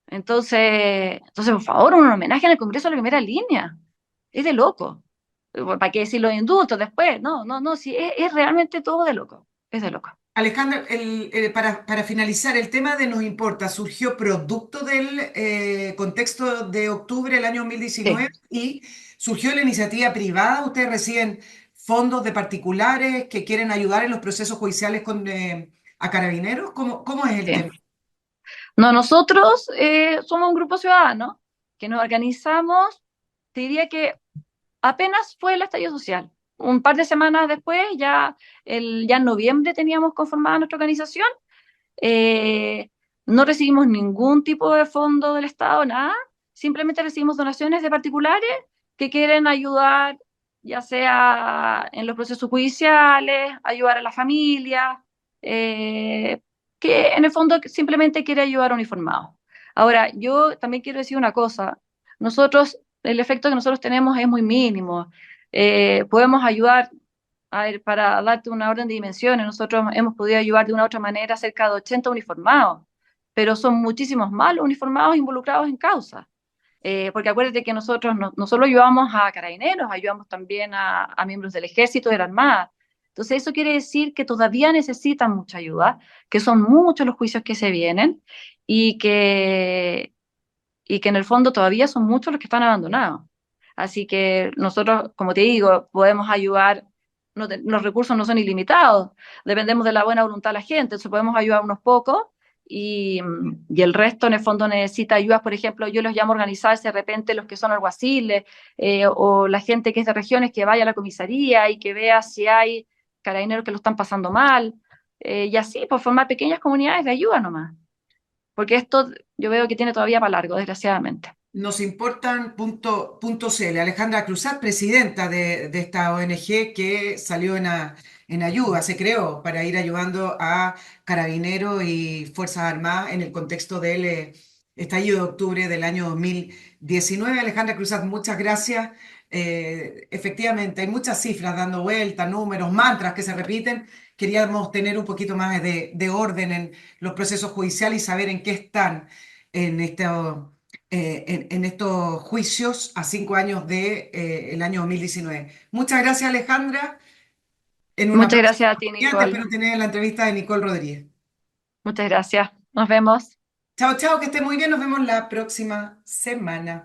Entonces, por favor, un homenaje en el Congreso a la primera línea. Es de loco. ¿Para qué decir los indultos después? No, no, no, sí, es realmente todo de loco. Es de loco. Alejandra, para finalizar, el tema de Nos Importa surgió producto del contexto de octubre del año 2019 Sí, y surgió la iniciativa privada. Ustedes reciben fondos de particulares que quieren ayudar en los procesos judiciales a carabineros. ¿Cómo es el tema? sí. No, nosotros somos un grupo ciudadano que nos organizamos, te diría que apenas fue el estallido social. Un par de semanas después, ya en noviembre teníamos conformada nuestra organización. eh, no recibimos ningún tipo de fondo del Estado, nada. Simplemente recibimos donaciones de particulares que quieren ayudar, ya sea en los procesos judiciales, ayudar a la familia, que en el fondo simplemente quiere ayudar a uniformados. Ahora, yo también quiero decir una cosa. Nosotros, el efecto que nosotros tenemos es muy mínimo. Podemos ayudar, a ver, para darte una orden de dimensiones, nosotros hemos podido ayudar de una u otra manera a cerca de 80 uniformados, pero son muchísimos más los uniformados involucrados en causa. Porque acuérdate que nosotros no solo ayudamos a carabineros, ayudamos también a miembros del ejército y de la armada. Entonces eso quiere decir que todavía necesitan mucha ayuda, que son muchos los juicios que se vienen y que, y que en el fondo todavía son muchos los que están abandonados. Así que nosotros, como te digo, podemos ayudar, los recursos no son ilimitados, dependemos de la buena voluntad de la gente, entonces podemos ayudar unos pocos y el resto en el fondo necesita ayudas. Por ejemplo, yo los llamo a organizarse de repente los que son alguaciles o la gente que es de regiones que vaya a la comisaría y que vea si hay carabineros que lo están pasando mal, y así, por formar pequeñas comunidades de ayuda nomás, porque esto yo veo que tiene todavía para largo, desgraciadamente. Nos importan punto CL. Alejandra Cruzat, presidenta de esta ONG que salió en ayuda, se creó para ir ayudando a carabineros y Fuerzas Armadas en el contexto del estallido de octubre del año 2019. Alejandra Cruzat, muchas gracias. Efectivamente, hay muchas cifras dando vueltas, números, mantras que se repiten. Queríamos tener un poquito más de orden en los procesos judiciales y saber en qué están en en estos juicios a 5 años de, el año 2019. Muchas gracias, Alejandra. En una Muchas próxima gracias a ti, oportunidad te Nicole. espero tener la entrevista de Nicole Rodríguez. Muchas gracias. Nos vemos. Chao, chao, que esté muy bien. Nos vemos la próxima semana.